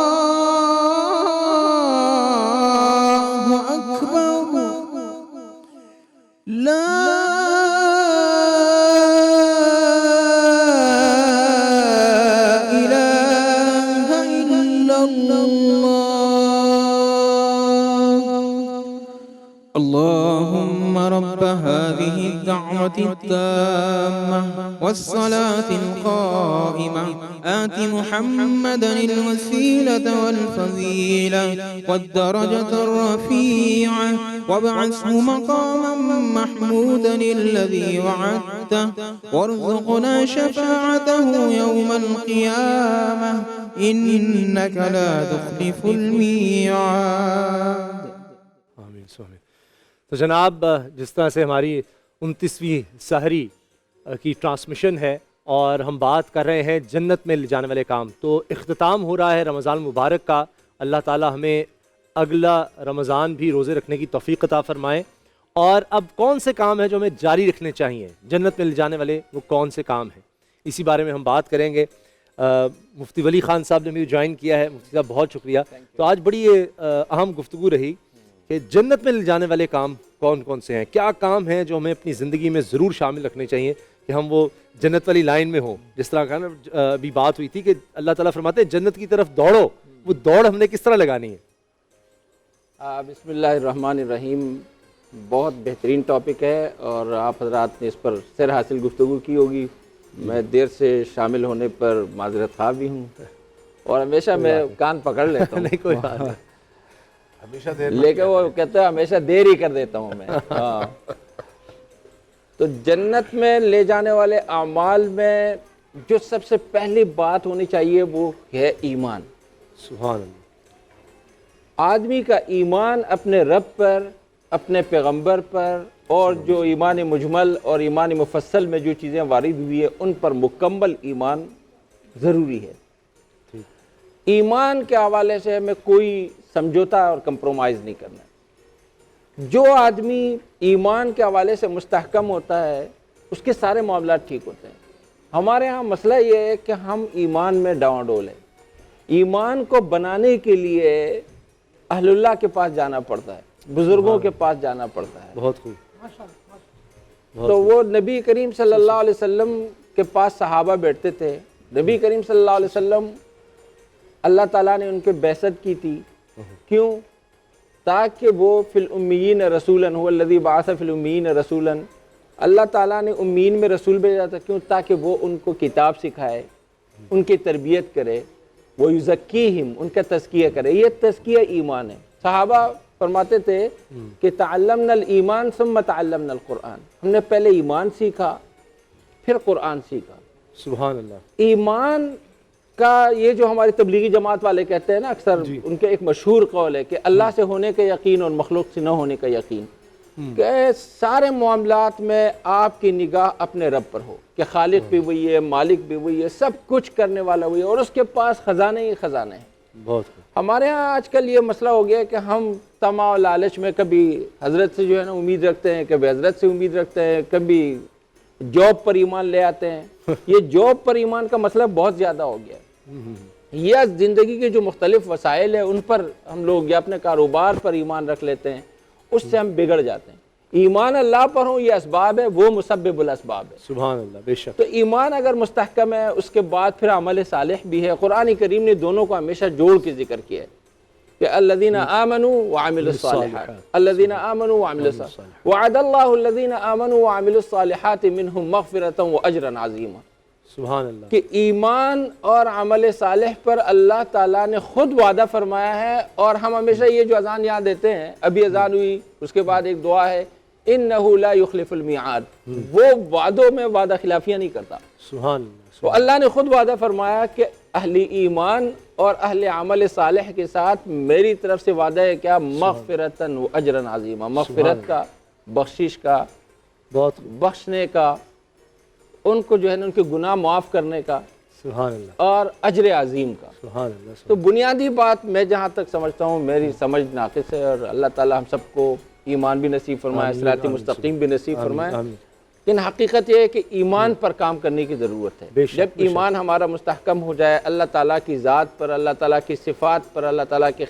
اللهم رب هذه الدعوة التامة والصلاة القائمة آت محمدا الوسيلة والفضيلة والدرجة الرفيعة وابعثه مقاما محمودا الذي وعدته وارزقنا شفاعته يوم القيامة إنك لا تخلف الميعاد. آمین سومین. تو جناب جس طرح سے ہماری 29ویں سحری کی ٹرانسمیشن ہے اور ہم بات کر رہے ہیں جنت میں لے جانے والے کام، تو اختتام ہو رہا ہے رمضان المبارک کا. اللہ تعالی ہمیں اگلا رمضان بھی روزے رکھنے کی توفیق عطا فرمائیں. اور اب کون سے کام ہیں جو ہمیں جاری رکھنے چاہیے، جنت میں لے جانے والے وہ کون سے کام ہیں، اسی بارے میں ہم بات کریں گے. مفتی ولی خان صاحب نے بھی جوائن کیا ہے. مفتی صاحب بہت شکریہ. تو آج بڑی اہم گفتگو رہی کہ جنت میں لے جانے والے کام کون کون سے ہیں، کیا کام ہیں جو ہمیں اپنی زندگی میں ضرور شامل رکھنے چاہیے کہ ہم وہ جنت والی لائن میں ہوں. جس طرح کا نا ابھی بات ہوئی تھی کہ اللہ تعالیٰ فرماتے ہیں جنت کی طرف دوڑو، وہ دوڑ ہم نے کس طرح لگانی ہے؟ بسم اللہ الرحمن الرحیم. بہت بہترین ٹاپک ہے اور آپ حضرات نے اس پر سر حاصل گفتگو کی ہوگی. میں دیر سے شامل ہونے پر معذرت خواہ بھی ہوں اور ہمیشہ میں کان پکڑ لیتا ہوں. نہیں کوئی بات نہیں، لیکن وہ کہتا ہے ہمیشہ دیر ہی کر دیتا ہوں میں. ہاں تو جنت میں لے جانے والے اعمال میں جو سب سے پہلی بات ہونی چاہیے وہ ہے ایمان. سبحان اللہ. آدمی کا ایمان اپنے رب پر، اپنے پیغمبر پر اور جو ایمان مجمل اور ایمان مفصل میں جو چیزیں وارد ہوئی ہیں ان پر مکمل ایمان ضروری ہے. ایمان کے حوالے سے ہمیں کوئی سمجھوتا اور کمپرومائز نہیں کرنا. جو آدمی ایمان کے حوالے سے مستحکم ہوتا ہے اس کے سارے معاملات ٹھیک ہوتے ہیں. ہمارے ہاں مسئلہ یہ ہے کہ ہم ایمان میں ڈاواں ڈول ہیں. ایمان کو بنانے کے لیے اہل اللہ کے پاس جانا پڑتا ہے، بزرگوں کے پاس جانا پڑتا ہے. بہت خوب. تو وہ نبی کریم صلی اللہ علیہ وسلم کے پاس صحابہ بیٹھتے تھے. نبی کریم صلی اللہ علیہ وسلم اللہ تعالیٰ نے ان کے بعثت کی تھی. کیوں؟ تاکہ وہ فی الامیین رسولا هو الذی بعث فی الامیین رسولا. اللہ تعالیٰ نے امیین میں رسول بھیجا تھا. کیوں؟ تاکہ وہ ان کو کتاب سکھائے، ان کی تربیت کرے، وہ یزکیہم، ان کا تزکیہ کرے. یہ تزکیہ ایمان ہے. صحابہ فرماتے تھے کہ تعلمنا الایمان ثم تعلمنا القرآن. ہم نے پہلے ایمان سیکھا پھر قرآن سیکھا. سبحان اللہ. ایمان کا یہ جو ہماری تبلیغی جماعت والے کہتے ہیں نا اکثر، ان کے ایک مشہور قول ہے کہ اللہ سے ہونے کا یقین اور مخلوق سے نہ ہونے کا یقین. کہ سارے معاملات میں آپ کی نگاہ اپنے رب پر ہو کہ خالق بھی وہی ہے، مالک بھی وہی ہے، سب کچھ کرنے والا وہی ہے اور اس کے پاس خزانے ہی خزانے ہیں. بہت. ہمارے ہاں آج کل یہ مسئلہ ہو گیا کہ ہم طمع و لالچ میں کبھی حضرت سے جو ہے نا امید رکھتے ہیں، کبھی حضرت سے امید رکھتے ہیں، کبھی جاب پر ایمان لے آتے ہیں. یہ جاب پر ایمان کا مسئلہ بہت زیادہ ہو گیا. یا زندگی کے جو مختلف وسائل ہیں ان پر ہم لوگ یا اپنے کاروبار پر ایمان رکھ لیتے ہیں، اس سے ہم بگڑ جاتے ہیں. ایمان اللہ پر ہوں یہ اسباب ہے، وہ مسبب الاسباب ہے. سبحان اللہ. بے شک. تو ایمان اگر مستحکم ہے اس کے بعد پھر عمل صالح بھی ہے. قرآن کریم نے دونوں کو ہمیشہ جوڑ کے ذکر کیا ہے کہ الذین آمنوا وعملوا الصالحات، الذین آمنوا وعملوا الصالحات وعد اللہ الذین آمنوا وعملوا الصالحات منہم مغفرۃ واجرا عظیما. سبحان اللہ. کہ ایمان اور عمل صالح پر اللہ تعالیٰ نے خود وعدہ فرمایا ہے. اور ہم ہمیشہ یہ جو اذان یاد دیتے ہیں، ابھی اذان ہوئی اس کے بعد ایک دعا ہے انہ لا یخلف المیعاد، وہ وعدوں میں وعدہ خلافیاں نہیں کرتا. سبحان اللہ. تو اللہ نے خود وعدہ فرمایا کہ اہل ایمان اور اہل عمل صالح کے ساتھ میری طرف سے وعدہ ہے کیا؟ مغفرۃ واجرا عظیما. مغفرت کا، بخشش کا، بہت بخشنے کا، ان کو جو ہے نا ان کے گناہ معاف کرنے کا، سبحان اللہ، اور اجر عظیم کا. سبحان اللہ. تو بنیادی بات میں جہاں تک سمجھتا ہوں، میری سمجھ ناقص ہے اور اللہ تعالیٰ ہم سب کو ایمان بھی نصیب فرمائے، صراط مستقیم بھی نصیب فرمائے. لیکن حقیقت یہ ہے کہ ایمان پر کام کرنے کی ضرورت ہے. جب ایمان ہمارا مستحکم ہو جائے اللہ تعالیٰ کی ذات پر، اللہ تعالیٰ کی صفات پر، اللہ تعالیٰ کے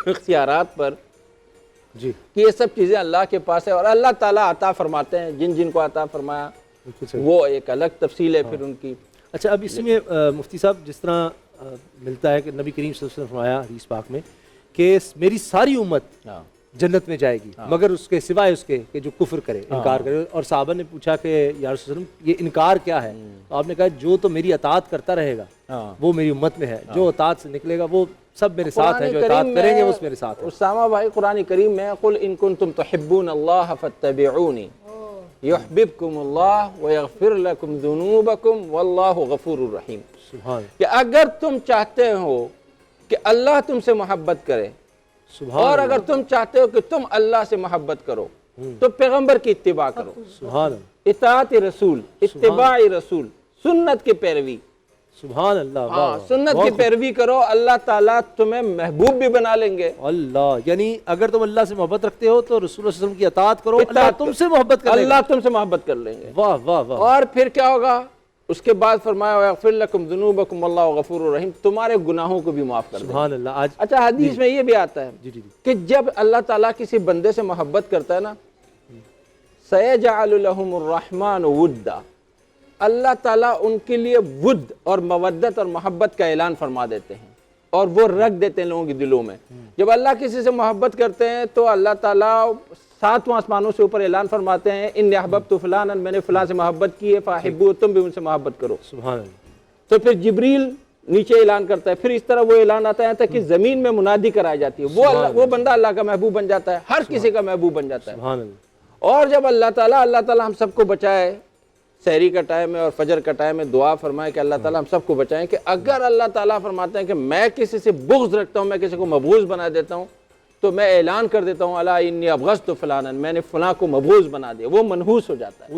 اختیارات پر، جی کہ یہ سب چیزیں اللہ کے پاس ہے اور اللہ تعالیٰ عطا فرماتے ہیں جن جن کو عطا فرمایا، وہ ایک الگ تفصیل ہے پھر ان کی. اچھا، اب اس میں مفتی صاحب جس طرح ملتا ہے کہ نبی کریم صلی اللہ علیہ وسلم نے فرمایا حدیث پاک میں کہ میری ساری امت جنت میں جائے گی مگر اس کے سوائے اس کے کہ جو کفر کرے، انکار کرے. اور صحابہ نے پوچھا کہ یا رسول اللہ یہ انکار کیا ہے؟ تو آپ نے کہا جو تو میری اطاعت کرتا رہے گا وہ میری امت میں ہے، جو اطاعت سے نکلے گا وہ سب میرے ساتھ ہیں، جو اطاعت کریں گے وہ میرے ساتھ ہیں. اسامہ بھائی قرآن کریم میں قل ان کنتم تحبون اللہ فاتبعونی یحببکم اللہ ویغفر لکم ذنوبکم واللہ غفور الرحیم. کہ اگر تم چاہتے ہو کہ اللہ تم سے محبت کرے اور اگر تم چاہتے ہو کہ تم اللہ سے محبت کرو تو پیغمبر کی اتباع کرو، اطاعت رسول، اتباع رسول، سنت کی پیروی. سبحان اللہ. سنت کی پیروی کرو، اللہ تعالیٰ تمہیں محبوب بھی بنا لیں گے. اللہ یعنی اگر تم اللہ سے محبت رکھتے ہو تو رسول اللہ صلی اللہ علیہ وسلم کی اطاعت کرو، اللہ تم سے محبت کر لے گا. اللہ تم سے محبت کر لیں گے. واہ واہ واہ. اور پھر کیا ہوگا؟ اس کے بعد فرمایا وَيَغْفِرْ لَكُمْ ذُنُوبَكُمْ وَاللَّهُ غَفُورٌ رَحِيمٌ، تمہارے گناہوں کو بھی معاف کر دے. سبحان اللہ. آج اچھا حدیث میں یہ بھی آتا ہے کہ جب اللہ تعالیٰ کسی بندے سے محبت کرتا ہے نا، سَيَجْعَلُ لَهُمُ الرَّحْمَنُ وُدًّا، اللہ تعالیٰ ان کے لیے ود اور مودت اور محبت کا اعلان فرما دیتے ہیں اور وہ رکھ دیتے ہیں لوگوں کے دلوں میں. جب اللہ کسی سے محبت کرتے ہیں تو اللہ تعالیٰ 7 آسمانوں سے اوپر اعلان فرماتے ہیں انی احببت فلانا، میں نے فلاں سے محبت کی ہے فاحبوا، تم بھی ان سے محبت کرو. سبحان اللہ. تو پھر جبریل نیچے اعلان کرتا ہے، پھر اس طرح وہ اعلان آتا ہے کہ زمین میں منادی کرائی جاتی ہے، وہ بندہ اللہ کا محبوب بن جاتا ہے، ہر کسی کا محبوب بن جاتا ہے. سبحان اللہ. اور جب اللہ تعالیٰ ہم سب کو بچائے، سحری کا ٹائم ہے اور فجر کا ٹائم ہے، دعا فرمائے کہ اللہ تعالیٰ ہم سب کو بچائیں کہ اگر اللہ تعالیٰ فرماتے ہیں کہ میں کسی سے بغض رکھتا ہوں، میں کسی کو مبغوض بنا دیتا ہوں، تو میں اعلان کر دیتا ہوں الا انی ابغضت فلانا، میں نے فلاں کو مبغوض بنا دیا، وہ منحوس ہو جاتا ہے.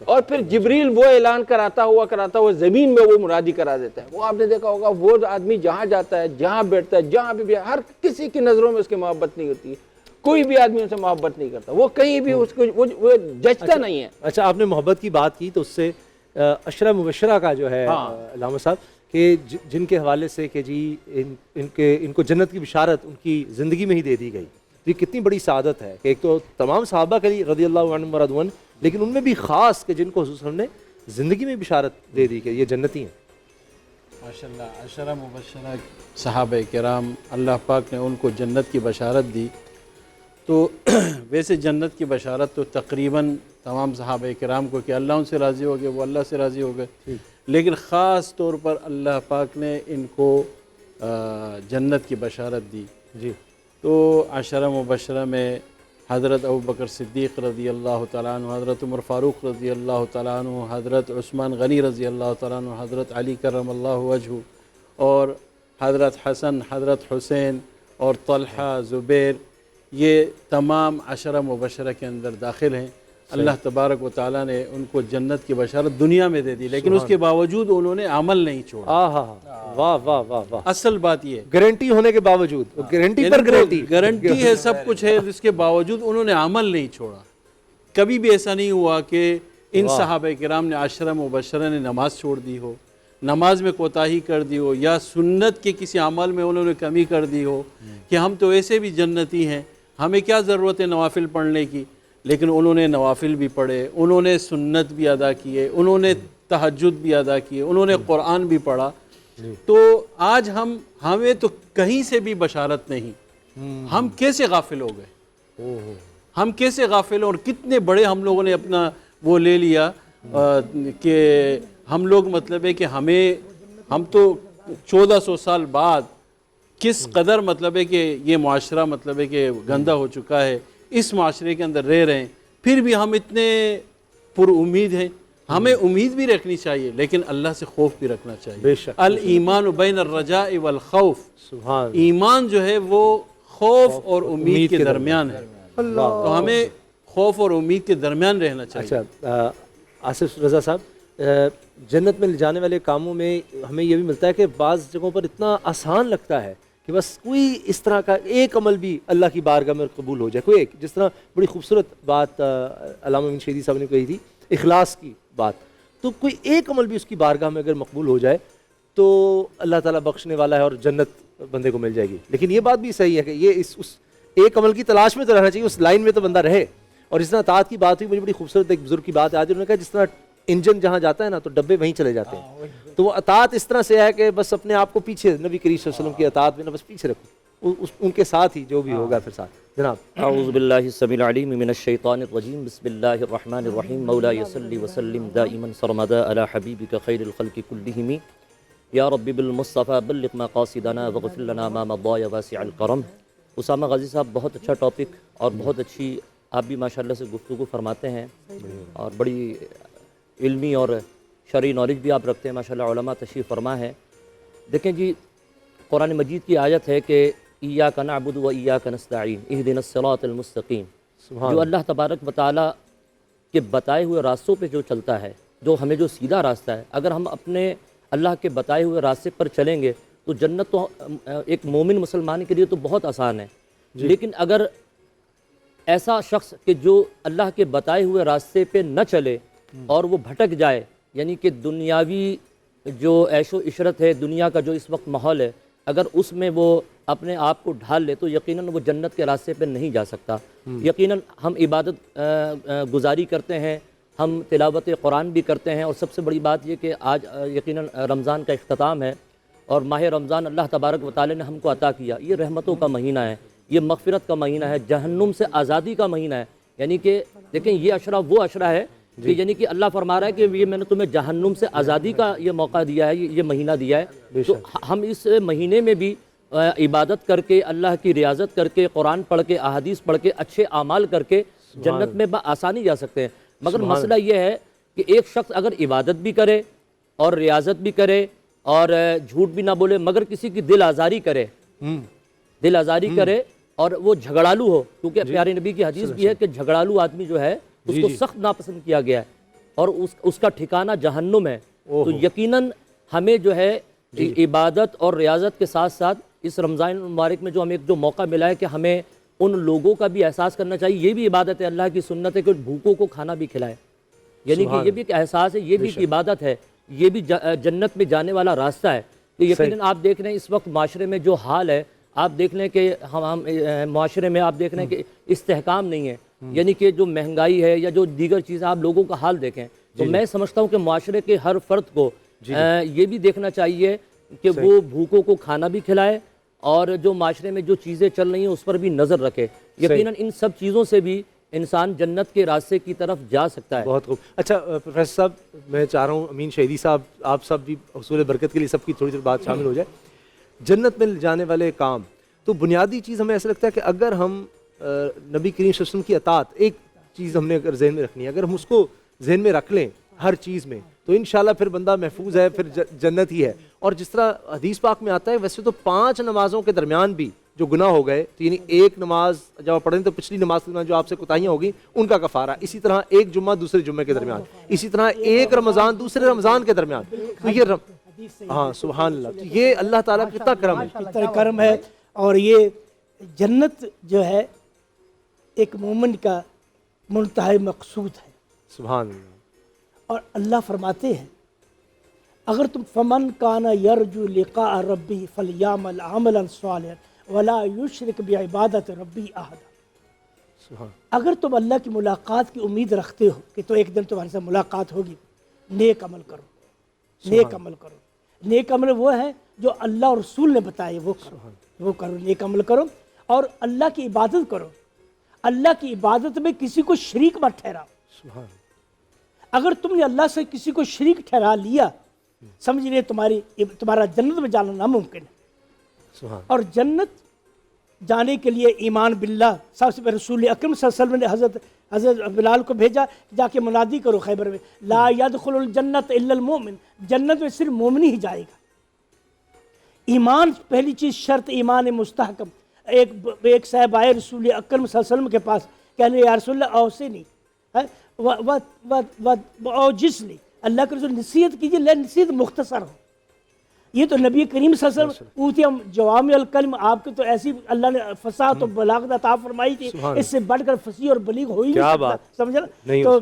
اور پھر جبریل وہ اعلان کراتا ہوا زمین میں وہ منادی کرا دیتا ہے. وہ آپ نے دیکھا ہوگا وہ آدمی جہاں جاتا ہے، جہاں بیٹھتا ہے، جہاں بھی ہر کسی کی نظروں میں اس کی محبت نہیں ہوتی ہے، کوئی بھی آدمی ان سے محبت نہیں کرتا، وہ کہیں بھی اس کو وہ ججتا نہیں ہے. اچھا آپ نے محبت کی بات کی تو اس سے عشرہ مبشرہ کا جو ہے علامہ صاحب کہ جن کے حوالے سے کہ جی ان کو جنت کی بشارت ان کی زندگی میں ہی دے دی گئی، تو یہ کتنی بڑی سعادت ہے کہ ایک تو تمام صحابہ کے لیے رضی اللہ عنہم ورضوان، لیکن ان میں بھی خاص کہ جن کو حضور صلی اللہ علیہ وسلم نے زندگی میں بشارت دے دی کہ یہ جنتی ہیں. ماشاءاللہ عشرہ مبشرہ صحابہ کرام اللہ پاک نے ان کو جنت کی بشارت دی. تو ویسے جنت کی بشارت تو تقریباً تمام صحابہ کرام کو کہ اللہ ان سے راضی ہو گئے، وہ اللہ سے راضی ہو گئے، لیکن خاص طور پر اللہ پاک نے ان کو جنت کی بشارت دی. جی تو عشرہ مبشرہ میں حضرت ابوبکر صدیق رضی اللہ تعالیٰ عنہ، حضرت عمر فاروق رضی اللہ تعالیٰ عنہ، حضرت عثمان غنی رضی اللہ تعالیٰ عنہ، حضرت علی کرم اللہ وجہہ، اور حضرت حسن، حضرت حسین اور طلحہ، زبیر، یہ تمام عشرہ مبشرہ کے اندر داخل ہیں. اللہ تبارک و تعالیٰ نے ان کو جنت کی بشارت دنیا میں دے دی، لیکن اس کے باوجود انہوں نے عمل نہیں چھوڑا. واہ واہ واہ واہ. اصل بات یہ گارنٹی ہونے کے باوجود، گارنٹی پر گارنٹی ہے، سب کچھ ہے، اس کے باوجود انہوں نے عمل نہیں چھوڑا. کبھی بھی ایسا نہیں ہوا کہ ان صحابہ کرام نے عشرہ مبشرہ نے نماز چھوڑ دی ہو، نماز میں کوتاہی کر دی ہو، یا سنت کے کسی عمل میں انہوں نے کمی کر دی ہو کہ ہم تو ایسے بھی جنتی ہیں، ہمیں کیا ضرورت ہے نوافل پڑھنے کی. لیکن انہوں نے نوافل بھی پڑھے، انہوں نے سنت بھی ادا کیے، انہوں نے تہجد بھی ادا کیے، انہوں نے قرآن بھی پڑھا. تو آج ہمیں تو کہیں سے بھی بشارت نہیں، ہم کیسے غافل ہو گئے، ہم کیسے غافل اور کتنے بڑے ہم لوگوں نے اپنا وہ لے لیا کہ ہم لوگ مطلب ہے کہ ہم تو 1400 سال بعد کس قدر مطلب ہے کہ یہ معاشرہ مطلب ہے کہ گندہ ہو چکا ہے، اس معاشرے کے اندر رہ رہے ہیں، پھر بھی ہم اتنے پر امید ہیں. ہمیں امید بھی رکھنی چاہیے لیکن اللہ سے خوف بھی رکھنا چاہیے. بے شک. الایمان بین الرجاء والخوف، سبحان. ایمان جو ہے وہ خوف اور امید کے درمیان ہے، تو ہمیں خوف اور امید کے درمیان رہنا چاہیے. اچھا آصف رضا صاحب، جنت میں لے جانے والے کاموں میں ہمیں یہ بھی ملتا ہے کہ بعض جگہوں پر اتنا آسان لگتا ہے کہ بس کوئی اس طرح کا ایک عمل بھی اللہ کی بارگاہ میں قبول ہو جائے. کوئی ایک، جس طرح بڑی خوبصورت بات علامہ امین شہیدی صاحب نے کہی تھی، اخلاص کی بات، تو کوئی ایک عمل بھی اس کی بارگاہ میں اگر مقبول ہو جائے تو اللہ تعالیٰ بخشنے والا ہے اور جنت بندے کو مل جائے گی. لیکن یہ بات بھی صحیح ہے کہ یہ اس ایک عمل کی تلاش میں تو رہنا چاہیے، اس لائن میں تو بندہ رہے. اور جس طرح اطاعت کی بات ہوئی، مجھے بڑی خوبصورت ایک بزرگ کی بات آج انہوں نے کہا جس طرح انجن جہاں جاتا ہے نا تو ڈبے وہیں چلے جاتے ہیں، تو وہ اطاعت اس طرح سے ہے کہ بس اپنے آپ کو پیچھے نبی کریم صلی اللہ علیہ وسلم کی اطاعت میں نہ بس پیچھے رکھو، ان کے ساتھ ہی جو بھی ہوگا پھر ساتھ جناب. اعوذ باللہ السمیع العلیم من الشیطان الرجیم بسم اللہ الرحمن الرحیم مولاي صلی وسلم دائما سرمدا علی حبیبک خیر الخلق کلہم یا رب بالمصطفى بلغ مقاصدنا واغفر لنا ما مضى یا واسع الکرم. اسامہ غازی صاحب بہت اچھا ٹاپک اور بہت اچھی آپ بھی ماشاءاللہ سے گفتگو فرماتے ہیں اور بڑی علمی اور شرعی نالج بھی آپ رکھتے ہیں ماشاءاللہ. علماء تشریف فرما ہے. دیکھیں جی قرآن مجید کی آیت ہے کہ ایاک نعبد و ایاک نستعین اہدنا الصراط المستقیم. جو اللہ تبارک و تعالیٰ کے بتائے ہوئے راستوں پہ جو چلتا ہے، جو ہمیں جو سیدھا راستہ ہے، اگر ہم اپنے اللہ کے بتائے ہوئے راستے پر چلیں گے تو جنت تو ایک مومن مسلمان کے لیے تو بہت آسان ہے. لیکن اگر ایسا شخص کہ جو اللہ کے بتائے ہوئے راستے پہ نہ چلے اور وہ بھٹک جائے، یعنی کہ دنیاوی جو عیش و عشرت ہے، دنیا کا جو اس وقت ماحول ہے، اگر اس میں وہ اپنے آپ کو ڈھال لے تو یقیناً وہ جنت کے راستے پہ نہیں جا سکتا. یقیناً ہم عبادت گزاری کرتے ہیں، ہم تلاوت قرآن بھی کرتے ہیں، اور سب سے بڑی بات یہ کہ آج یقیناً رمضان کا اختتام ہے اور ماہ رمضان اللہ تبارک و تعالی نے ہم کو عطا کیا. یہ رحمتوں کا مہینہ ہے، یہ مغفرت کا مہینہ ہے، جہنم سے آزادی کا مہینہ ہے. یعنی کہ دیکھیں یہ عشرہ وہ عشرہ ہے کہ یعنی کہ اللہ فرما رہا ہے کہ یہ میں نے تمہیں جہنم سے آزادی کا یہ موقع دیا ہے، یہ مہینہ دیا ہے. تو ہم اس مہینے میں بھی عبادت کر کے، اللہ کی ریاضت کر کے، قرآن پڑھ کے، احادیث پڑھ کے، اچھے اعمال کر کے جنت میں بآسانی جا سکتے ہیں. مگر مسئلہ یہ ہے کہ ایک شخص اگر عبادت بھی کرے اور ریاضت بھی کرے اور جھوٹ بھی نہ بولے مگر کسی کی دل آزاری کرے، دل آزاری کرے اور وہ جھگڑالو ہو، کیونکہ پیارے نبی کی حدیث بھی ہے کہ جھگڑالو آدمی جو ہے اس کو سخت ناپسند کیا گیا ہے اور اس کا ٹھکانہ جہنم ہے. تو یقیناً ہمیں جو ہے عبادت اور ریاضت کے ساتھ ساتھ اس رمضان المبارک میں جو ہمیں جو موقع ملا ہے کہ ہمیں ان لوگوں کا بھی احساس کرنا چاہیے. یہ بھی عبادت ہے، اللہ کی سنت ہے کہ بھوکوں کو کھانا بھی کھلائے. یعنی کہ یہ بھی ایک احساس ہے، یہ بھی ایک عبادت ہے، یہ بھی جنت میں جانے والا راستہ ہے. تو یقیناً آپ دیکھ رہے ہیں اس وقت معاشرے میں جو حال ہے، آپ دیکھ لیں کہ ہم معاشرے میں آپ دیکھ رہے ہیں کہ استحکام نہیں ہے. یعنی کہ جو مہنگائی ہے یا جو دیگر چیزیں، آپ لوگوں کا حال دیکھیں. تو میں سمجھتا ہوں کہ معاشرے کے ہر فرد کو یہ بھی دیکھنا چاہیے کہ وہ بھوکوں کو کھانا بھی کھلائے اور جو معاشرے میں جو چیزیں چل رہی ہیں اس پر بھی نظر رکھے. یقیناً ان سب چیزوں سے بھی انسان جنت کے راستے کی طرف جا سکتا ہے. بہت خوب. اچھا پروفیسر صاحب، میں چاہ رہا ہوں امین شہیدی صاحب، آپ سب بھی حصول برکت کے لیے سب کی تھوڑی سی بات شامل ہو جائے. جنت میں جانے والے کام تو بنیادی چیز ہمیں ایسا لگتا ہے کہ اگر ہم نبی کریم صلی اللہ علیہ وسلم کی اطاعت، ایک چیز ہم نے اگر ذہن میں رکھنی ہے، اگر ہم اس کو ذہن میں رکھ لیں ہر چیز میں تو انشاءاللہ پھر بندہ محفوظ ہے، پھر جنت ہی ہے. اور جس طرح حدیث پاک میں آتا ہے، ویسے تو 5 نمازوں کے درمیان بھی جو گناہ ہو گئے تو یعنی ایک نماز جب آپ پڑھیں تو پچھلی نماز کے درمیان جو آپ سے کوتاہیاں ہوگی ان کا کفارہ، اسی طرح ایک جمعہ دوسرے جمعے کے درمیان، اسی طرح ایک رمضان دوسرے رمضان کے درمیان. تو یہ ہاں سبحان اللہ، تو یہ اللہ تعالیٰ کتنا کرم ہے، کتنا کرم ہے. اور یہ جنت جو ہے ایک مومن کا منتہی مقصود ہے. سبحان اللہ. اور اللہ فرماتے ہیں اگر تم فمن کان یرجو لقاء ربی فلیعمل عملا صالحا ولا یشرک بعبادت ربی احدا. اگر تم اللہ کی ملاقات کی امید رکھتے ہو کہ تو ایک دن تمہارے ساتھ ملاقات ہوگی، نیک عمل کرو، نیک عمل کرو. نیک عمل وہ ہے جو اللہ اور رسول نے بتائے وہ کرو، وہ کرو، نیک عمل کرو اور اللہ کی عبادت کرو. اللہ کی عبادت میں کسی کو شریک مت ٹھہراؤ. اگر تم نے اللہ سے کسی کو شریک ٹھہرا لیا، سمجھ لیں تمہارا جنت میں جانا ناممکن ہے. اور جنت جانے کے لیے ایمان باللہ، سب سے پہلے رسول اکرم صلی اللہ علیہ وسلم نے حضرت بلال کو بھیجا، جا کے منادی کرو خیبر میں، لا يدخل الجنت الا المؤمن، جنت میں صرف مومن ہی جائے گا. ایمان پہلی چیز، شرط ایمان مستحکم. ایک صاحب آئے رسول اکرم صلی اللہ علیہ وسلم کے پاس، کہنے یا رسول اللہ اوصی نہیں جس نے اللہ کے رسول نصیحت کیجیے، لیکن نصیحت مختصر ہو. یہ تو نبی کریم صلی اللہ علیہ وسلم اوتیہ جوامع الکلم، آپ کے تو ایسی اللہ نے فصاحت و بلاغت عطا فرمائی تھی، اس سے بڑھ کر فصیح اور بلیغ ہو ہی نہیں سکتا. سمجھا؟ تو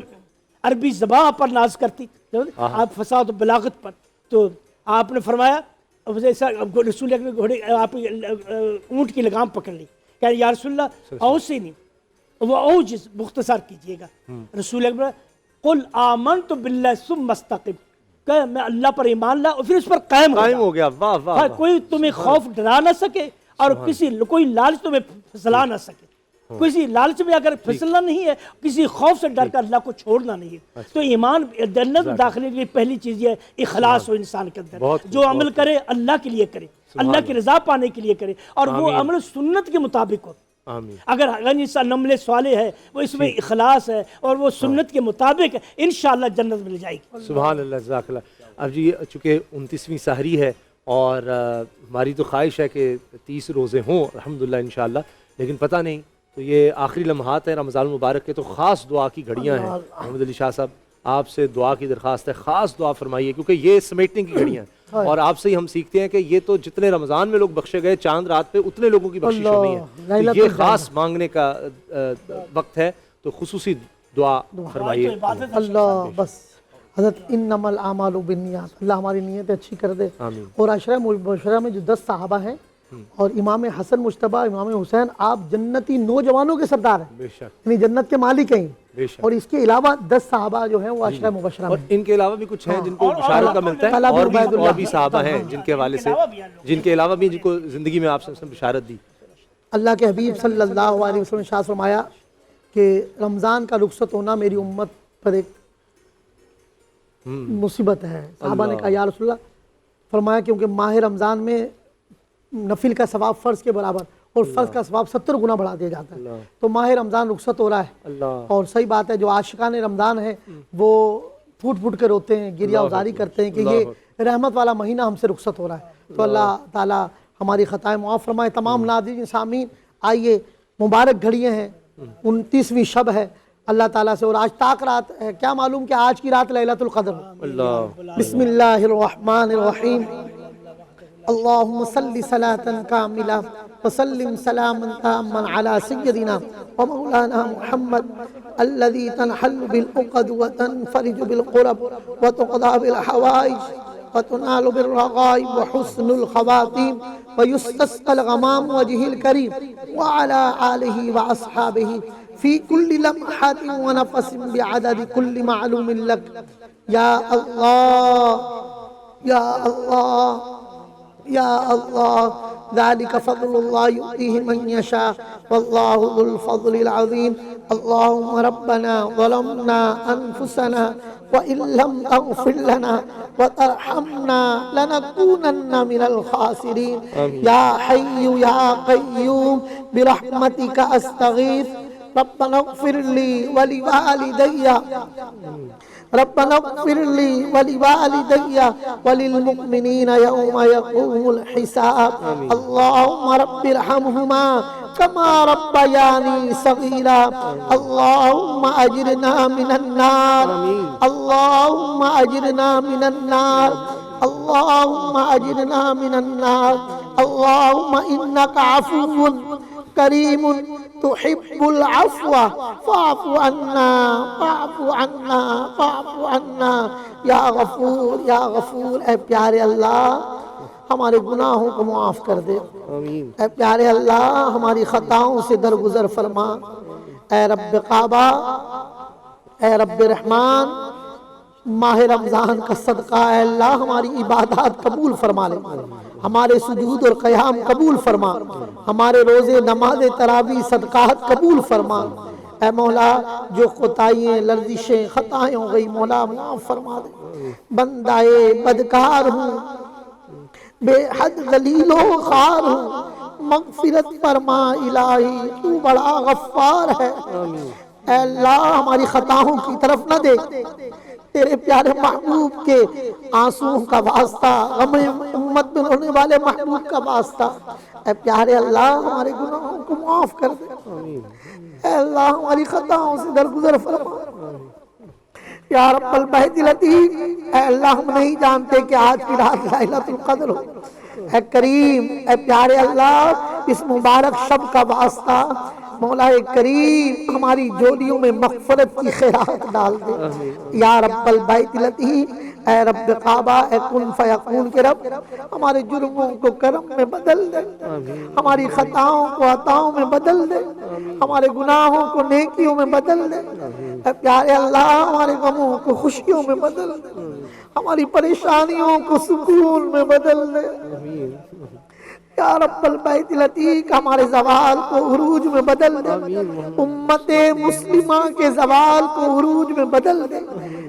عربی زبان پر ناز کرتی آپ فصاحت و بلاغت پر. تو آپ نے فرمایا رسول گھوڑے آپ اونٹ کی لگام پکڑ لی، کہ یا رسول اللہ اوصی نہیں، وہ اوجز مختصر کیجئے گا. رسول اکبر قل آمنت باللہ ثم استقم، کہ میں اللہ پر ایمان لا اور پھر اس پر قائم ہو گیا. واہ واہ. کوئی تمہیں خوف ڈرا نہ سکے اور کوئی لالچ تمہیں پھسلا نہ سکے. کسی لالچ میں اگر پھسلنا نہیں ہے, کسی خوف سے ڈر کر اللہ کو چھوڑنا نہیں ہے. تو ایمان جنت داخلے کے لیے پہلی چیز یہ ہے اخلاص ہو انسان کے اندر. جو عمل کرے اللہ کے لیے کرے, اللہ کی رضا پانے کے لیے کرے, اور وہ عمل سنت کے مطابق ہو. اگر انسان نمل صالح ہے, وہ اس میں اخلاص ہے اور وہ سنت کے مطابق ہے, انشاءاللہ جنت مل جائے گی. سبحان اللہ, جزاک اللہ. اب جی چونکہ 29ویں سحری ہے اور ہماری تو خواہش ہے کہ 30 روزے ہوں الحمدللہ انشاءاللہ, لیکن پتہ نہیں. تو یہ آخری لمحات ہیں رمضان المبارک کے, تو خاص دعا کی گھڑیاں ہیں. محمد علی شاہ صاحب, آپ سے دعا کی درخواست ہے, خاص دعا فرمائیے, کیونکہ یہ سمیٹنے کی گھڑیاں ہیں. اور آپ سے ہی ہم سیکھتے ہیں کہ یہ تو جتنے رمضان میں لوگ بخشے گئے, چاند رات پہ اتنے لوگوں کی بخشش ہونی ہے. تو یہ خاص مانگنے کا وقت ہے, تو خصوصی دعا فرمائیے. اللہ بس حضرت انما الاعمال بالنیات, اللہ ہماری نیت اچھی کر دے. اور عشرہ مبشرہ میں جو 10 صحابہ ہیں اور امام حسن مجتبیٰ, امام حسین, آپ جنتی نوجوانوں کے سردار ہیں, یعنی جنت کے مالک ہیں. اور اس کے علاوہ 10 صحابہ جو ہیں وہ عشرہ مبشرہ میں. ان کے علاوہ بھی کچھ ہیں جن کو بشارت کا ملتا ہے, اور بھی صحابہ ہیں جن کے حوالے سے, جن کے علاوہ بھی جن کو زندگی میں آپ سے بشارت دی. اللہ کے حبیب صلی اللہ علیہ وسلم نے شاہ فرمایا کہ رمضان کا رخصت ہونا میری امت پر ایک مصیبت ہے. صحابہ نے کہا یا رسول اللہ, فرمایا کیونکہ ماہ رمضان میں نفل کا ثواب فرض کے برابر اور فرض کا ثواب 70 گنا بڑھا دیا جاتا ہے. تو ماہ رمضان رخصت ہو رہا ہے, اور صحیح بات ہے جو عاشقان رمضان ہیں وہ پھوٹ پھوٹ کے روتے ہیں, گریہ ازاری کرتے ہیں کہ یہ رحمت والا مہینہ ہم سے رخصت ہو رہا ہے. تو اللہ تعالی ہماری خطائیں معاف فرمائے. تمام ناظرین سامعین, آئیے مبارک گھڑیاں ہیں, 29ویں شب ہے, اللہ تعالیٰ سے, اور آج تاک رات ہے, کیا معلوم کہ آج کی رات لیلۃ القدر. بسم اللہ الرحمن الرحیم. اللہم صلی صلاة کاملہ وسلم سلاما تاما علی سیدنا ومولانا محمد الذي تنحل بالعقد وتنفرج بالقرب وتقضى بالحوائج وتنال بالرغائب وحسن الخواتيم ويستسقى الغمام وجهه الكريم وعلى آله وأصحابه في كل لمحة ونفس بعدد كل معلوم لك. يا الله يا الله يا الله, ذلك فضل الله يؤتيه من يشاء والله ذو الفضل العظيم. اللهم ربنا ظلمنا أنفسنا وإن لم تغفر لنا وترحمنا لنكونن من الخاسرين. يا حي يا قيوم برحمتك أستغيث. ربنا اغفر لي ولوالدي ربنا اغفر لي ولوالدي وللمؤمنين يوم يقوم الحساب. اللهم رب ارحمهما كما ربياني صغيرا. اللهم أجرنا من النار, اللهم أجرنا من النار, اللهم أجرنا من النار. اللهم إنك عفو كريم تحب العفو فاعف عنا فاعف عنا فاعف عنا یا غفور یا غفور. اے پیارے اللہ ہمارے گناہوں کو معاف کر دے. اے پیارے اللہ ہماری خطاؤں سے درگزر فرما. اے رب کعبہ, اے رب رحمان, ماہ رمضان کا صدقہ اے اللہ ہماری عبادات قبول فرما لے, ہمارے سجود اور قیام قبول فرما, ہمارے روزے نماز تراویح صدقات قبول فرما. اے مولا جو خطائیں لرزشیں خطائیں ہو گئی مولا معاف فرما دے. بندائے بدکار ہوں, بے حد ذلیل و خوار ہوں, مغفرت فرما الہی, تو بڑا غفار ہے. اے اللہ ہماری خطاؤں کی طرف نہ دیکھ, تیرے پیارے محبوب کے آنسوں کا واسطہ, غم امت میں رونے والے محبوب کا واسطہ. اے پیارے اللہ ہمارے گناہوں کو معاف کر دے. اے اللہ ہماری خطاؤں سے درگزر فرما. یا رب البیت العتیق, اے اللہ ہم نہیں جانتے کہ آج کی رات لیلۃ القدر ہو. اے کریم, اے پیارے اللہ اس مبارک شب کا واسطہ مولا کریم ہماری جولیوں میں مغفرت کی خیرات ڈال دے. یا رب البیت العتیق, اے رب کعبہ, اے کن فیکون کے رب, ہمارے جرموں کو کرم میں بدل دے, ہماری خطاؤں کو عطاؤں میں بدل دے, ہمارے گناہوں کو نیکیوں میں بدل دے. اے پیارے اللہ ہمارے غموں کو خوشیوں میں بدل دے, ہماری پریشانیوں کو سکون میں بدل دے. یا رب البیت العتیق ہمارے زوال کو عروج میں بدل دے، امت مسلمہ کے زوال کو عروج میں بدل دے۔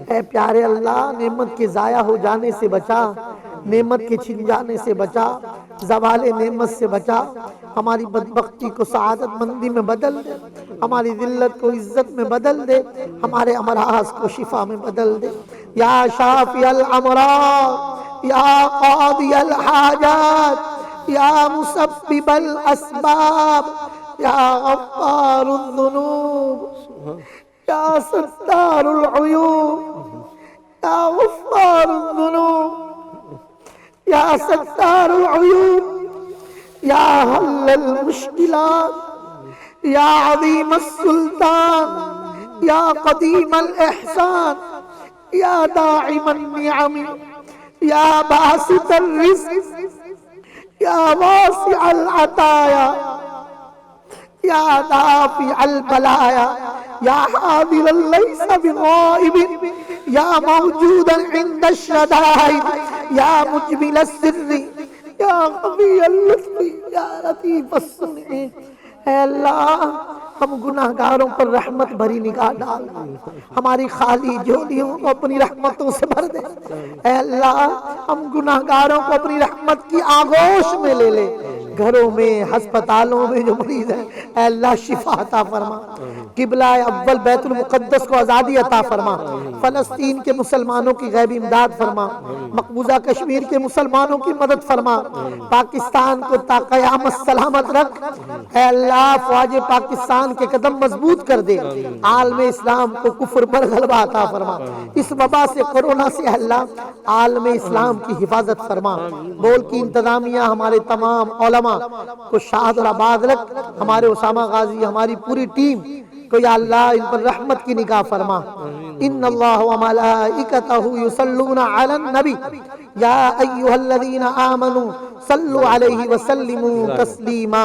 اے پیارے اللہ، نعمت کے ضائع ہو جانے سے بچا، نعمت کے چھن جانے سے بچا، زوال نعمت سے بچا، ہماری بدبختی کو سعادت مندی میں بدل دے، ہماری ذلت کو عزت میں بدل دے، ہمارے امراض کو شفا میں بدل دے۔ یا شافی الامراض، یا قاضی الحاجات، یا مسبب الاسباب، یا غفار الذنوب، یا ستار العیوب، یا غفار الذنوب، یا ستار العیوب، یا حل المشکلات، یا عظیم السلطان، یا قدیم الاحسان، یا داعم النعم، یا باسط الرزق، یا واسع العطایا، یا دافع البلایا، یا حاضرا لیس بغائب، یا موجودا عند الشدائد، یا مجمل السر، یا قوی اللطف، یا لطیف الصنع۔ اے اللہ، ہم گناہگاروں پر رحمت بھری نگاہ ڈال، ہماری خالی جھولیوں کو اپنی رحمتوں سے بھر دے۔ اے اللہ، ہم گناہگاروں کو اپنی رحمت کی آغوش میں لے لے، گھروں میں، ہسپتالوں میں جو مریض ہیں اے اللہ شفا عطا فرما، قبلہ اول بیت المقدس کو آزادی عطا فرما، فلسطین کے مسلمانوں کی غیبی امداد فرما، مقبوضہ کشمیر کے مسلمانوں کی مدد فرما، پاکستان کو تا قیامت سلامت رکھ۔ اے اللہ، فوج پاکستان کے قدم مضبوط کر دے، عالم اسلام کو کفر پر غلبہ عطا فرما، اس وبا سے، کورونا سے اللہ عالم اسلام کی حفاظت فرما۔ ملک کی انتظامیہ، ہمارے تمام علماء کو شاد اور آباد رکھ، ہمارے اسامہ غازی، ہماری پوری ٹیم کو یا اللہ ان پر رحمت کی نگاہ فرما۔ ان اللہ و ملائکتہ یصلون علی النبی یا ایہا الذین آمنوا صلوا علیہ وسلموا تسلیما۔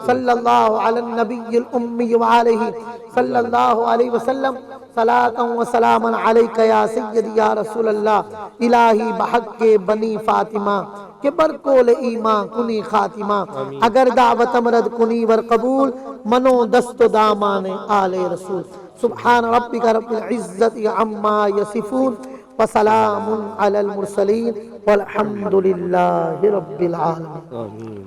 صلی اللہ علی النبی الامی وعلیہ صلی اللہ علیہ وسلم، صلاۃ و سلاما علیک یا سیدی یا رسول اللہ۔ الہی بحق بنی فاطمہ کہ برکول ایمان کنی خاتمہ، اگر دعوت امرد کنی ور قبول، منو دست و دامان آل رسول۔ سبحان ربک رب العزت عما یصفون، وسلام علی المرسلین، والحمد للہ رب العالمین۔ آمین۔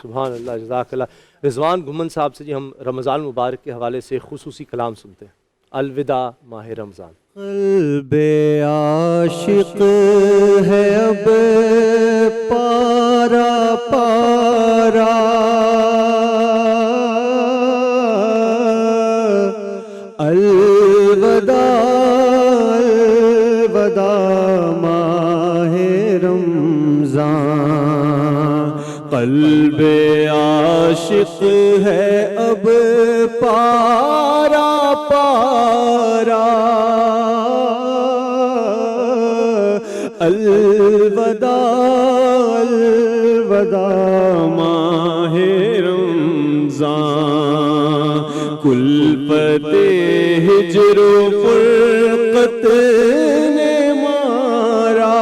سبحان اللہ، جزاک اللہ۔ رضوان گھمن صاحب سے جی ہم رمضان مبارک کے حوالے سے خصوصی کلام سنتے ہیں۔ الوداع ماہ رمضان۔ قلب عاشق ہے اب پارا پارا، الوداع الوداع ماہ رمضان۔ قلب عاشق ہے اب پارا پارا، الوداع الوداع ماہ رمضان۔ کلفت ہجر و فرقت نے مارا،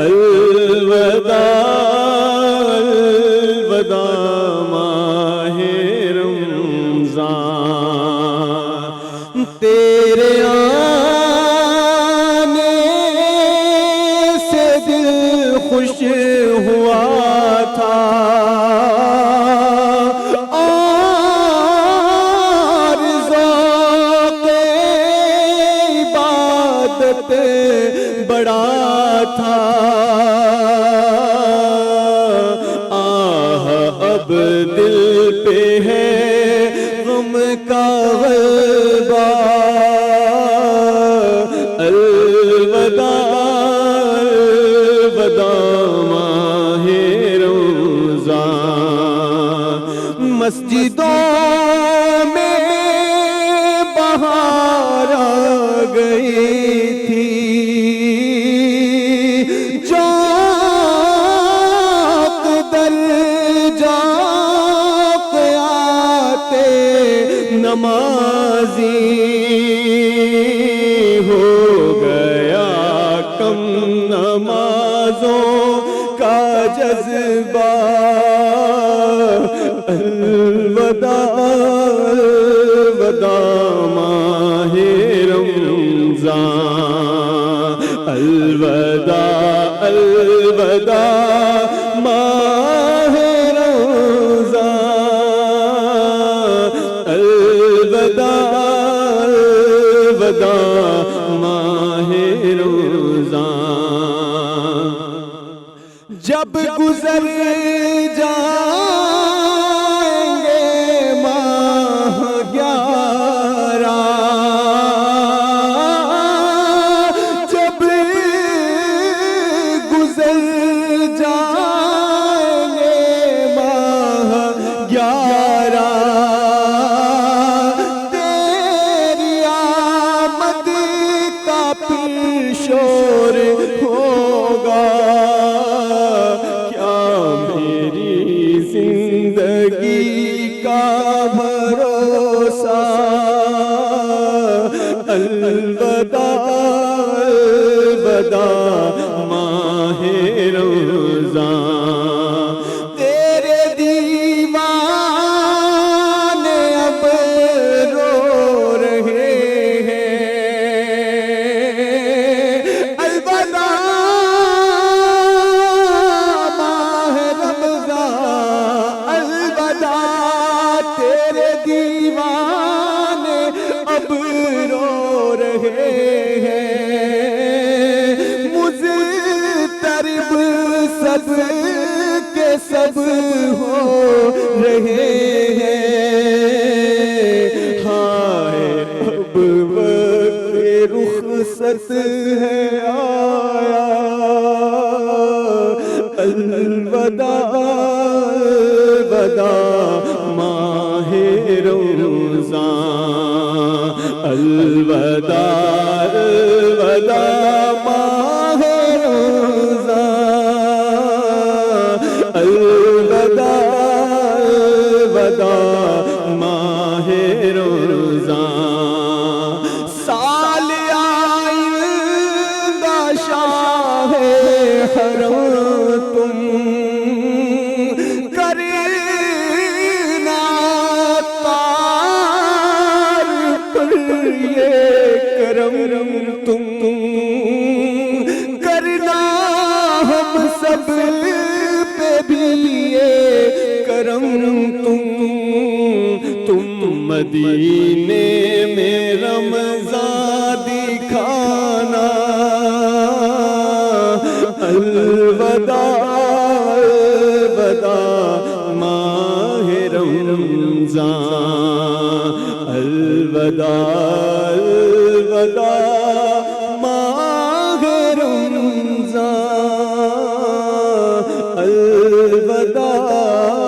الوداع الوداع ماہ رمضان۔ تیرے خوش ہوا تھا اور ذوق عبادت بڑا تھا، آہ اب دل پہ ہے غم کا غلبہ، الوداع ماہ رمضان۔ مسجدوں میں بہار آ گئی تھی، جاق در جاق آتے نمازی، ہو گیا کم نمازوں کا جذبہ الوداع الوداع ماہ رمضان الوداع الوداع ماہ رمضان الوداع الوداع ماہ رمضان جب گزر جائیں گے ماہ 11 جب گزر جائیں گے ماہ 11 تیری آمد کا پھر شور ہوگا زندگی کا بھروسہ الوداع الوداع ماہ رمضان تیرے دیوانے اب رو رہے ہیں الوداع ماہ رمضان الوداع تیرے دیوانے اب رو رہے ہیں مضطرب سب کے سب ہو رہے ہیں ہائے اب وقت رخصت ہے آیا الوداع الوداع ماہ رمضان الوداع الوداع ماہ رمضان الوداع الوداع ماہ رمضان سال آئندہ شاہ حرم تم کرنا تار پر یہ کرم تم کرنا ہم سب پہ بھی یہ کرم تم مدینے میں رمضان دکھانا الوداع الوداع ماہ رمضان الوداع الوداع ماہ رمضان الوداع